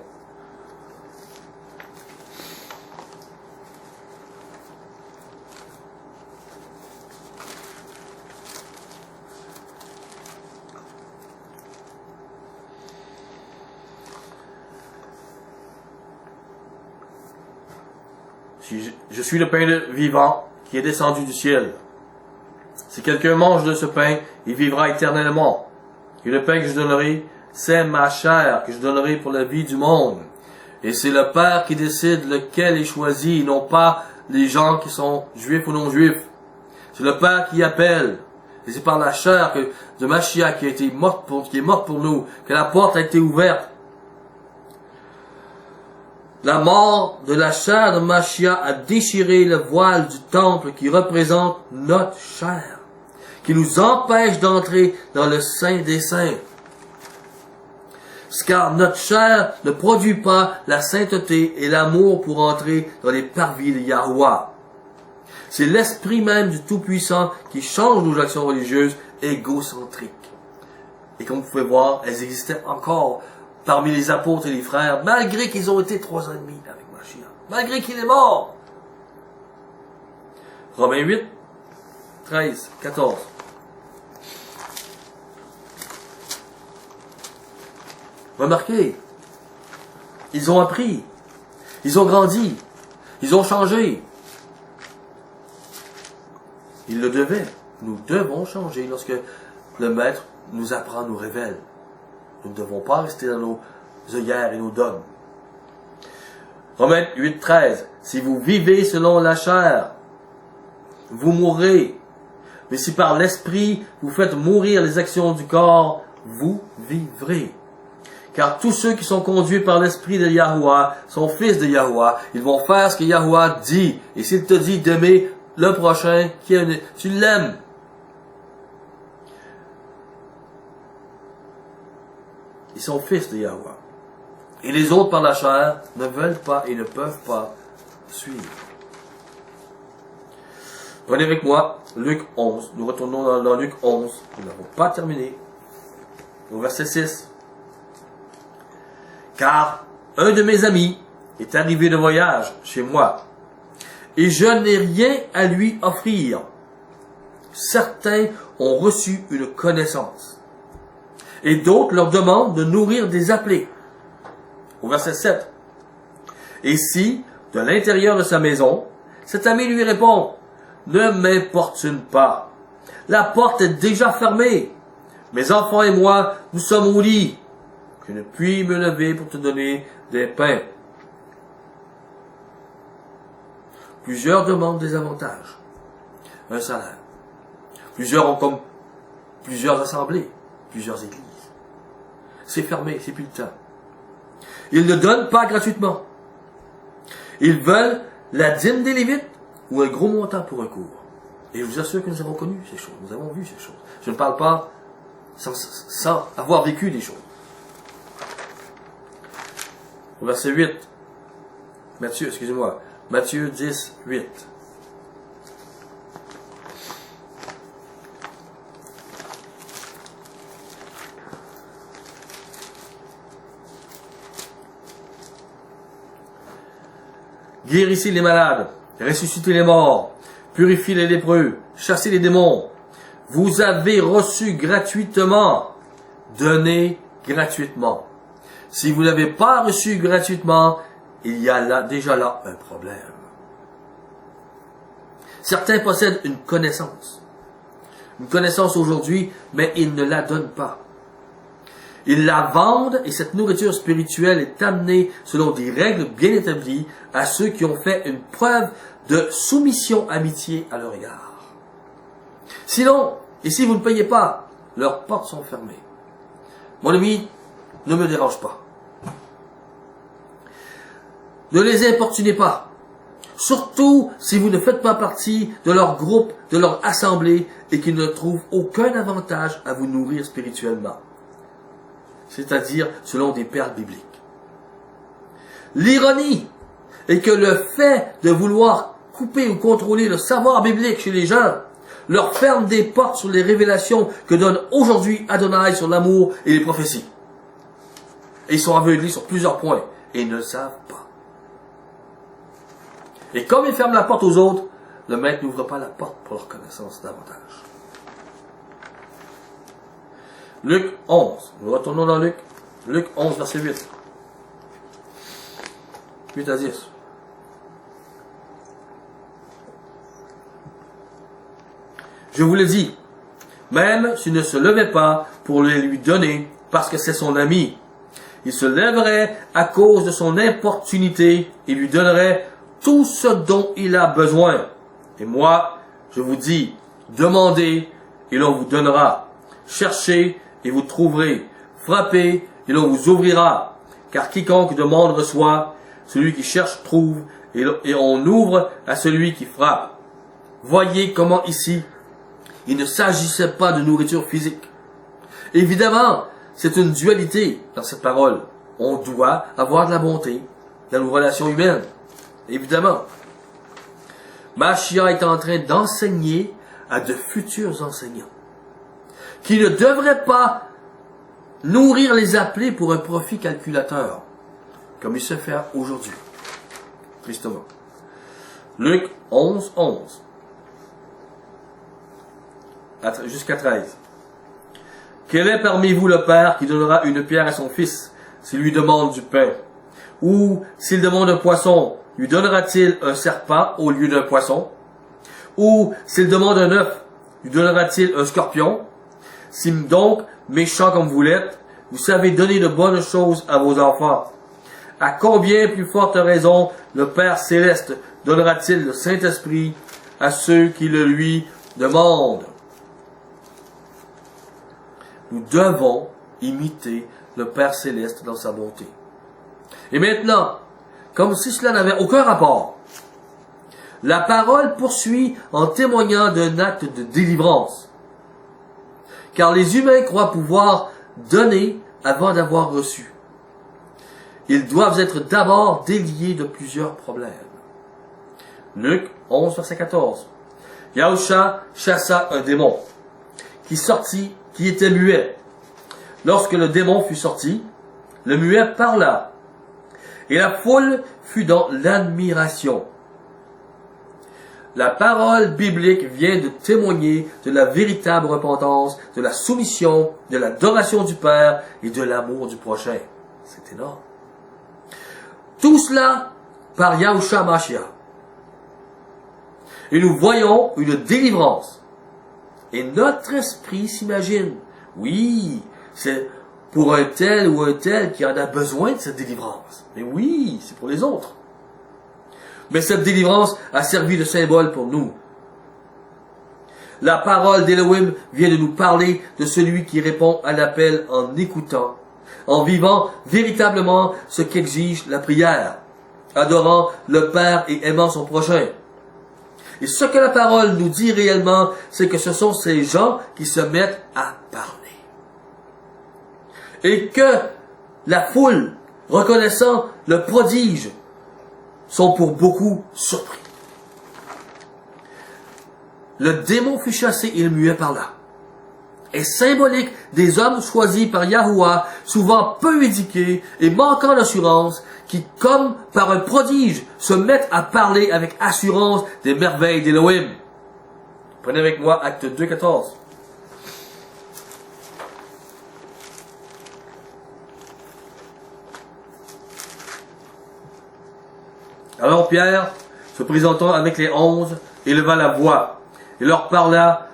Je suis le pain vivant qui est descendu du ciel. Si quelqu'un mange de ce pain, il vivra éternellement. Et le pain que je donnerai, c'est ma chair que je donnerai pour la vie du monde. Et c'est le Père qui décide lequel est choisi, non pas les gens qui sont juifs ou non juifs. C'est le Père qui appelle. Et c'est par la chair de Mashiach qui est morte pour nous, que la porte a été ouverte. La mort de la chair de Mashiach a déchiré le voile du temple qui représente notre chair, qui nous empêche d'entrer dans le Saint des Saints. Car notre chair ne produit pas la sainteté et l'amour pour entrer dans les parvis de Yahuwah. C'est l'esprit même du Tout-Puissant qui change nos actions religieuses égocentriques. Et comme vous pouvez voir, elles existaient encore parmi les apôtres et les frères, malgré qu'ils ont été 3 ans et demi avec Mashiach, malgré qu'il est mort. Romains 8, 13, 14. Remarquez, ils ont appris, ils ont grandi, ils ont changé. Ils le devaient. Nous devons changer lorsque le Maître nous apprend, nous révèle. Nous ne devons pas rester dans nos œillères et nos dogmes. Romains 8, 13. Si vous vivez selon la chair, vous mourrez. Mais si par l'esprit vous faites mourir les actions du corps, vous vivrez. Car tous ceux qui sont conduits par l'esprit de Yahuwah sont fils de Yahuwah. Ils vont faire ce que Yahuwah dit. Et s'il te dit d'aimer le prochain, tu l'aimes. Ils sont fils de Yahuwah. Et les autres par la chair ne veulent pas et ne peuvent pas suivre. Prenez avec moi Luc 11. Nous retournons dans Luc 11. Nous n'avons pas terminé. Au verset 6. Car un de mes amis est arrivé de voyage chez moi, et je n'ai rien à lui offrir. Certains ont reçu une connaissance, et d'autres leur demandent de nourrir des appelés. Au verset 7. Et si, de l'intérieur de sa maison, cet ami lui répond, ne m'importune pas, la porte est déjà fermée, mes enfants et moi, nous sommes au lit, je ne puis me lever pour te donner des pains. Plusieurs demandent des avantages, un salaire. Plusieurs ont comme plusieurs assemblées, plusieurs églises. C'est fermé, c'est plus le temps. Ils ne donnent pas gratuitement. Ils veulent la dîme des Lévites ou un gros montant pour un cours. Et je vous assure que nous avons connu ces choses, nous avons vu ces choses. Je ne parle pas sans avoir vécu des choses. Au verset 8, Matthieu 10, 8. Guérissez les malades, ressuscitez les morts, purifiez les lépreux, chassez les démons. Vous avez reçu gratuitement, donnez gratuitement. Si vous n'avez pas reçu gratuitement, il y a déjà là un problème. Certains possèdent une connaissance aujourd'hui, mais ils ne la donnent pas. Ils la vendent et cette nourriture spirituelle est amenée selon des règles bien établies à ceux qui ont fait une preuve de soumission, amitié à leur égard. Sinon, et si vous ne payez pas, leurs portes sont fermées. Mon ami, ne me dérange pas. Ne les importunez pas. Surtout si vous ne faites pas partie de leur groupe, de leur assemblée et qu'ils ne trouvent aucun avantage à vous nourrir spirituellement. C'est-à-dire selon des perles bibliques. L'ironie est que le fait de vouloir couper ou contrôler le savoir biblique chez les gens leur ferme des portes sur les révélations que donne aujourd'hui Adonai sur l'amour et les prophéties. Et ils sont aveuglés sur plusieurs points et ils ne le savent pas. Et comme ils ferment la porte aux autres, le maître n'ouvre pas la porte pour leur connaissance davantage. Luc 11. Nous retournons dans Luc. Luc 11, verset 8. 8 à 10. Je vous le dis, même s'il ne se levait pas pour le lui donner, parce que c'est son ami, il se lèverait à cause de son importunité et lui donnerait tout ce dont il a besoin. Et moi, je vous dis, demandez et l'on vous donnera. Cherchez et vous trouverez. Frappez et l'on vous ouvrira. Car quiconque demande reçoit, celui qui cherche trouve, et on ouvre à celui qui frappe. Voyez comment ici, il ne s'agissait pas de nourriture physique. Évidemment, c'est une dualité dans cette parole. On doit avoir de la bonté dans nos relations humaines. Évidemment. Mashiach est en train d'enseigner à de futurs enseignants qui ne devraient pas nourrir les appelés pour un profit calculateur, comme il se fait aujourd'hui. Tristement. Luc 11, 11. Jusqu'à 13. Quel est parmi vous le père qui donnera une pierre à son fils s'il lui demande du pain? Ou s'il demande un poisson, lui donnera-t-il un serpent au lieu d'un poisson? Ou s'il demande un œuf, lui donnera-t-il un scorpion? Si donc, méchant comme vous l'êtes, vous savez donner de bonnes choses à vos enfants, à combien plus forte raison le Père Céleste donnera-t-il le Saint-Esprit à ceux qui le lui demandent? Nous devons imiter le Père Céleste dans sa bonté. Et maintenant, comme si cela n'avait aucun rapport, la parole poursuit en témoignant d'un acte de délivrance. Car les humains croient pouvoir donner avant d'avoir reçu. Ils doivent être d'abord déliés de plusieurs problèmes. Luc 11, verset 14. Yahusha chassa un démon qui était muet. Lorsque le démon fut sorti, le muet parla. Et la foule fut dans l'admiration. La parole biblique vient de témoigner de la véritable repentance, de la soumission, de l'adoration du Père et de l'amour du prochain. C'est énorme. Tout cela par Yahusha Mashiach. Et nous voyons une délivrance. Et notre esprit s'imagine, oui, c'est pour un tel ou un tel qui en a besoin de cette délivrance. Mais oui, c'est pour les autres. Mais cette délivrance a servi de symbole pour nous. La parole d'Elohim vient de nous parler de celui qui répond à l'appel en écoutant, en vivant véritablement ce qu'exige la prière, adorant le Père et aimant son prochain. Et ce que la parole nous dit réellement, c'est que ce sont ces gens qui se mettent à parler. Et que la foule, reconnaissant le prodige, sont pour beaucoup surpris. Le démon fut chassé et le muet parla. Est symbolique des hommes choisis par Yahuwah, souvent peu éduqués et manquant d'assurance, qui, comme par un prodige, se mettent à parler avec assurance des merveilles d'Elohim. Prenez avec moi Acte 2, 14. Alors Pierre, se présentant avec les 11, éleva la voix et leur parla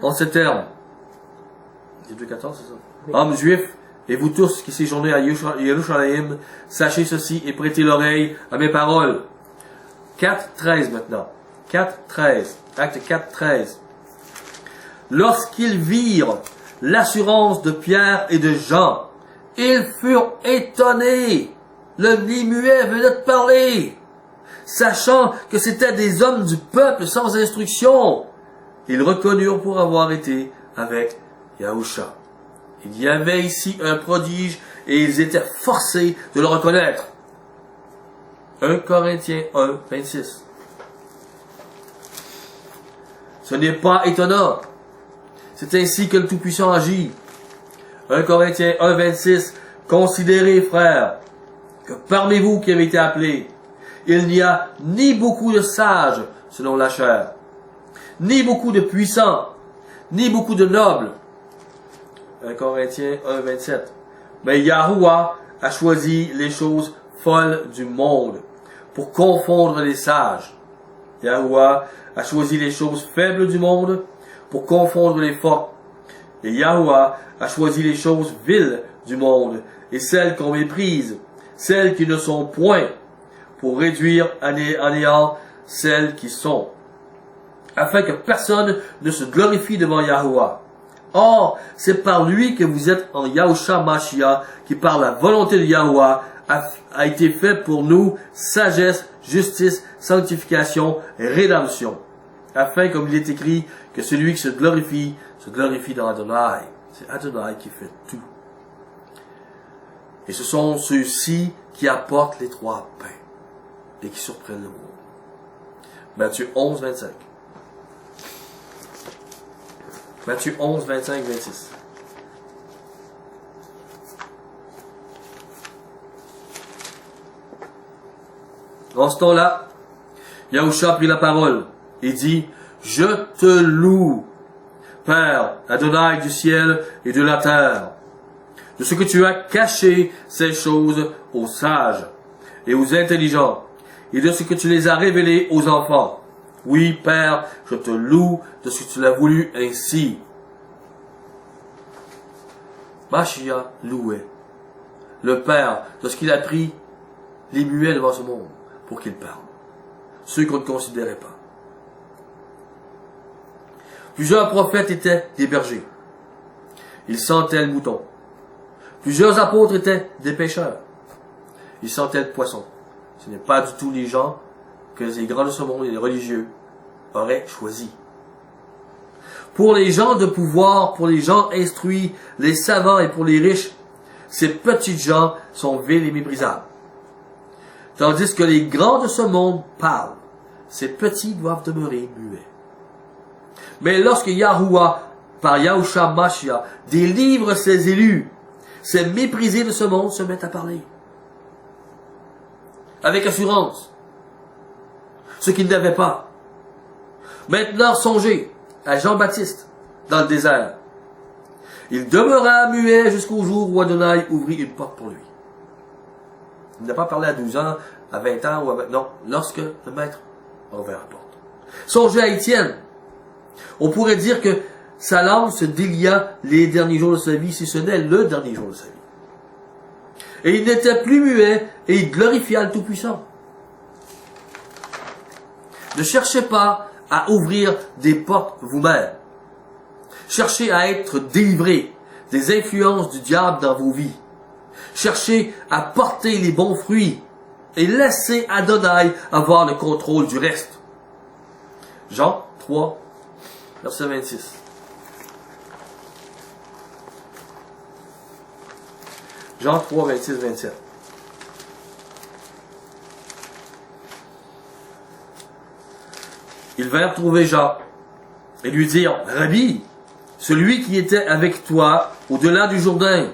en ces termes. C'est 2, 14, c'est ça? Oui. Hommes juifs, et vous tous qui séjournez à Yerushalayim, sachez ceci et prêtez l'oreille à mes paroles. 4, 13 maintenant. 4, 13. Acte 4, 13. Lorsqu'ils virent l'assurance de Pierre et de Jean, ils furent étonnés. Le muet venait de parler. Sachant que c'étaient des hommes du peuple sans instruction, ils reconnurent pour avoir été avec Yahusha. Il y avait ici un prodige et ils étaient forcés de le reconnaître. 1 Corinthiens 1, 26. Ce n'est pas étonnant. C'est ainsi que le Tout-Puissant agit. 1 Corinthiens 1, 26. Considérez, frères, que parmi vous qui avez été appelés, il n'y a ni beaucoup de sages selon la chair, ni beaucoup de puissants, ni beaucoup de nobles. 1 Corinthiens 1, 27. Mais Yahuwah a choisi les choses folles du monde pour confondre les sages. Yahuwah a choisi les choses faibles du monde pour confondre les forts. Et Yahuwah a choisi les choses viles du monde et celles qu'on méprise, celles qui ne sont point, pour réduire à néant celles qui sont, afin que personne ne se glorifie devant Yahuwah. Or, c'est par lui que vous êtes en Yahusha Mashiach, qui par la volonté de Yahuwah a été fait pour nous sagesse, justice, sanctification et rédemption, afin, comme il est écrit, que celui qui se glorifie dans Adonai. C'est Adonai qui fait tout. Et ce sont ceux-ci qui apportent les 3 pains et qui surprennent le monde. Matthieu 11, 25. Matthieu 11, 25, 26. En ce temps-là, Yahusha prit la parole et dit, « Je te loue, Père, Adonai du ciel et de la terre, de ce que tu as caché ces choses aux sages et aux intelligents, et de ce que tu les as révélées aux enfants. Oui, Père, je te loue de ce que tu l'as voulu ainsi. » Machia louait le Père de ce qu'il a pris les muets devant ce monde pour qu'ils parlent, ceux qu'on ne considérait pas. Plusieurs prophètes étaient des bergers. Ils sentaient le mouton. Plusieurs apôtres étaient des pêcheurs. Ils sentaient le poisson. Ce n'est pas du tout les gens que les grands de ce monde et les religieux auraient choisis. Pour les gens de pouvoir, pour les gens instruits, les savants et pour les riches, ces petites gens sont vils et méprisables. Tandis que les grands de ce monde parlent, ces petits doivent demeurer muets. Mais lorsque Yahuwah, par Yahusha Mashiach, délivre ses élus, ces méprisés de ce monde se mettent à parler. Avec assurance. Ce qu'ils n'avaient pas. Maintenant, songez à Jean-Baptiste dans le désert. Il demeura muet jusqu'au jour où Adonai ouvrit une porte pour lui. Il n'a pas parlé à 12 ans, à 20 ans ou à 20... Non, lorsque le maître a ouvert la porte. Songez à Étienne. On pourrait dire que sa langue se délia les derniers jours de sa vie, si ce n'est le dernier jour de sa vie. Et il n'était plus muet et il glorifia le Tout-Puissant. Ne cherchez pas à ouvrir des portes vous-même. Cherchez à être délivré des influences du diable dans vos vies. Cherchez à porter les bons fruits et laissez Adonai avoir le contrôle du reste. Jean 3, verset 26. Jean 3, 26, 27. Ils vinrent trouver Jean et lui dirent, « Rabbi, celui qui était avec toi au-delà du Jourdain,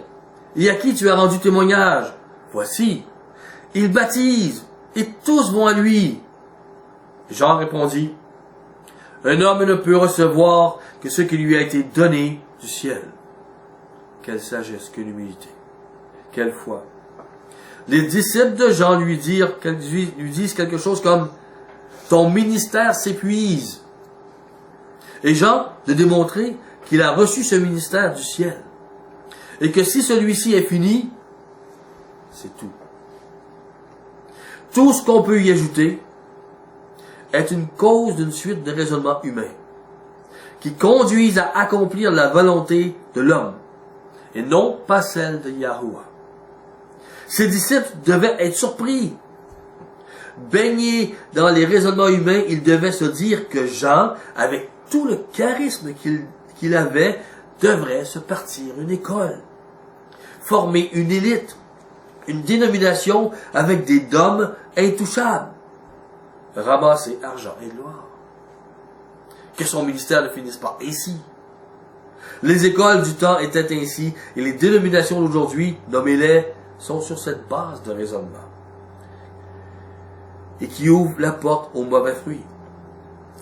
et à qui tu as rendu témoignage, voici, il baptise, et tous vont à lui. » Jean répondit, « Un homme ne peut recevoir que ce qui lui a été donné du ciel. » Quelle sagesse, quelle humilité, quelle foi. Les disciples de Jean lui disent quelque chose comme, « Ton ministère s'épuise. » Et Jean de démontrer qu'il a reçu ce ministère du ciel. Et que si celui-ci est fini, c'est tout. Tout ce qu'on peut y ajouter est une cause d'une suite de raisonnements humains qui conduisent à accomplir la volonté de l'homme et non pas celle de Yahuwah. Ses disciples devaient être surpris. Baignés dans les raisonnements humains, ils devaient se dire que Jean, avec tout le charisme qu'il avait, devrait se partir une école, former une élite, une dénomination avec des dômes intouchables, ramasser argent et gloire. Que son ministère ne finisse pas ainsi. Les écoles du temps étaient ainsi, et les dénominations d'aujourd'hui, nommez-les, sont sur cette base de raisonnement, et qui ouvrent la porte aux mauvais fruits.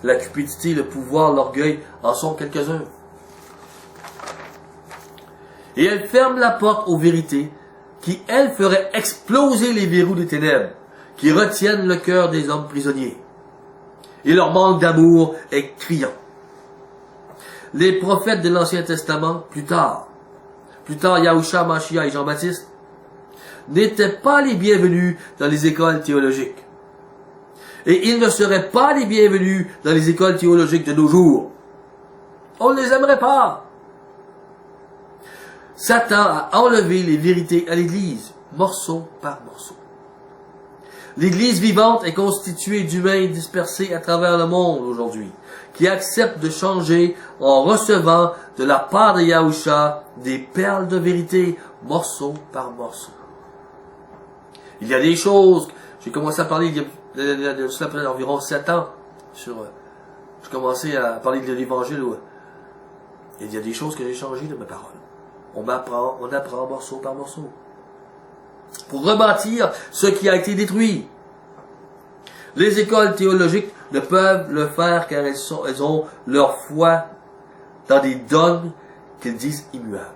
La cupidité, le pouvoir, l'orgueil en sont quelques-uns. Et elles ferment la porte aux vérités qui, elles, feraient exploser les verrous des ténèbres, qui retiennent le cœur des hommes prisonniers. Et leur manque d'amour est criant. Les prophètes de l'Ancien Testament, plus tard Yahusha, Mashiach et Jean-Baptiste, n'étaient pas les bienvenus dans les écoles théologiques. Et ils ne seraient pas les bienvenus dans les écoles théologiques de nos jours. On ne les aimerait pas. Satan a enlevé les vérités à l'Église, morceau par morceau. L'Église vivante est constituée d'humains dispersés à travers le monde aujourd'hui, qui acceptent de changer en recevant de la part de Yahusha des perles de vérité, morceau par morceau. Il y a des choses, j'ai commencé à parler il y a environ 7 ans, j'ai commencé à parler de l'Évangile, et il y a des choses que j'ai changées de mes paroles. On apprend morceau par morceau, pour rebâtir ce qui a été détruit. Les écoles théologiques ne peuvent le faire car elles ont leur foi dans des dogmes qu'ils disent immuables.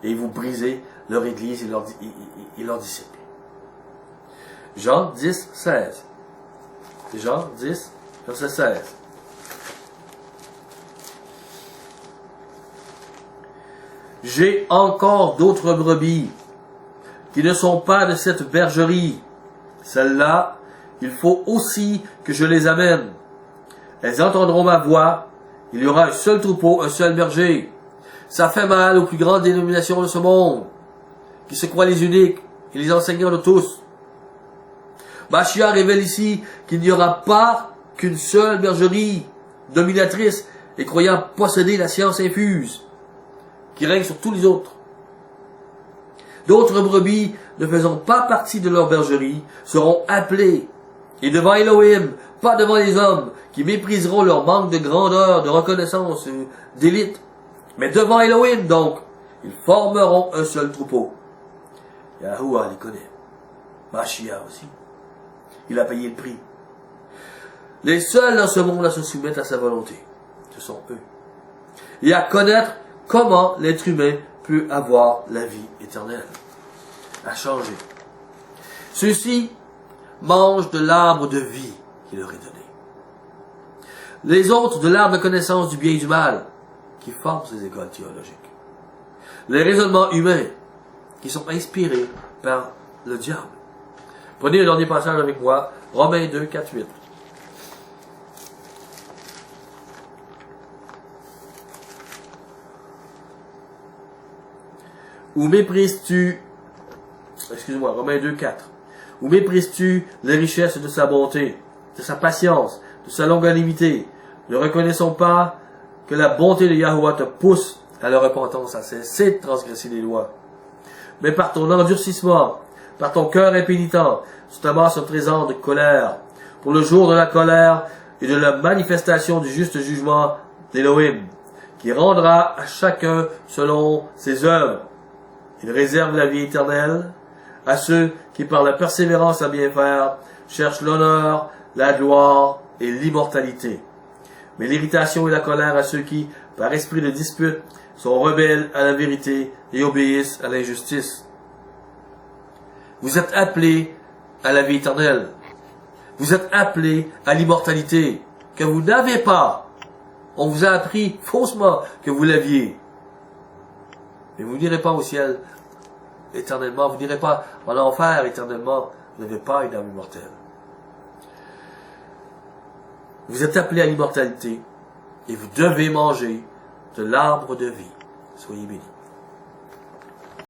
Et vous brisez leur Église et leurs disciples. Jean 10, 16. Jean 10, verset 16. J'ai encore d'autres brebis qui ne sont pas de cette bergerie. Celles-là, il faut aussi que je les amène. Elles entendront ma voix. Il y aura un seul troupeau, un seul berger. Ça fait mal aux plus grandes dénominations de ce monde, qui se croient les uniques et les enseignants de tous. Mashiach révèle ici qu'il n'y aura pas qu'une seule bergerie dominatrice et croyant posséder la science infuse, qui règne sur tous les autres. D'autres brebis, ne faisant pas partie de leur bergerie, seront appelées, et devant Elohim, pas devant les hommes, qui mépriseront leur manque de grandeur, de reconnaissance, d'élite, mais devant Elohim, donc, ils formeront un seul troupeau. Yahuwah les connaît. Mashiach aussi. Il a payé le prix. Les seuls dans ce monde à se soumettre à sa volonté, ce sont eux. Et à connaître comment l'être humain peut avoir la vie éternelle. À changer. Ceux-ci mangent de l'arbre de vie qui leur est donné. Les autres de l'arbre de connaissance du bien et du mal qui forment ces écoles théologiques. Les raisonnements humains qui sont inspirés par le diable. Prenez le dernier passage avec moi, Romains 2, 4, 8. Ou méprises-tu, Romains 2, 4. Ou méprises-tu les richesses de sa bonté, de sa patience, de sa longanimité? Ne reconnaissons pas que la bonté de Yahuwah te pousse à la repentance, à cesser de transgresser les lois. Mais par ton endurcissement, par ton cœur impénitent, tu t'amasses un trésor de colère, pour le jour de la colère et de la manifestation du juste jugement d'Élohim, qui rendra à chacun selon ses œuvres. Il réserve la vie éternelle à ceux qui, par la persévérance à bien faire, cherchent l'honneur, la gloire et l'immortalité. Mais l'irritation et la colère à ceux qui, par esprit de dispute, sont rebelles à la vérité et obéissent à l'injustice. Vous êtes appelés à la vie éternelle. Vous êtes appelés à l'immortalité que vous n'avez pas. On vous a appris faussement que vous l'aviez. Mais vous n'irez pas au ciel éternellement, vous n'irez pas en enfer éternellement, vous n'avez pas une âme immortelle. Vous êtes appelés à l'immortalité et vous devez manger de l'arbre de vie. Soyez bénis.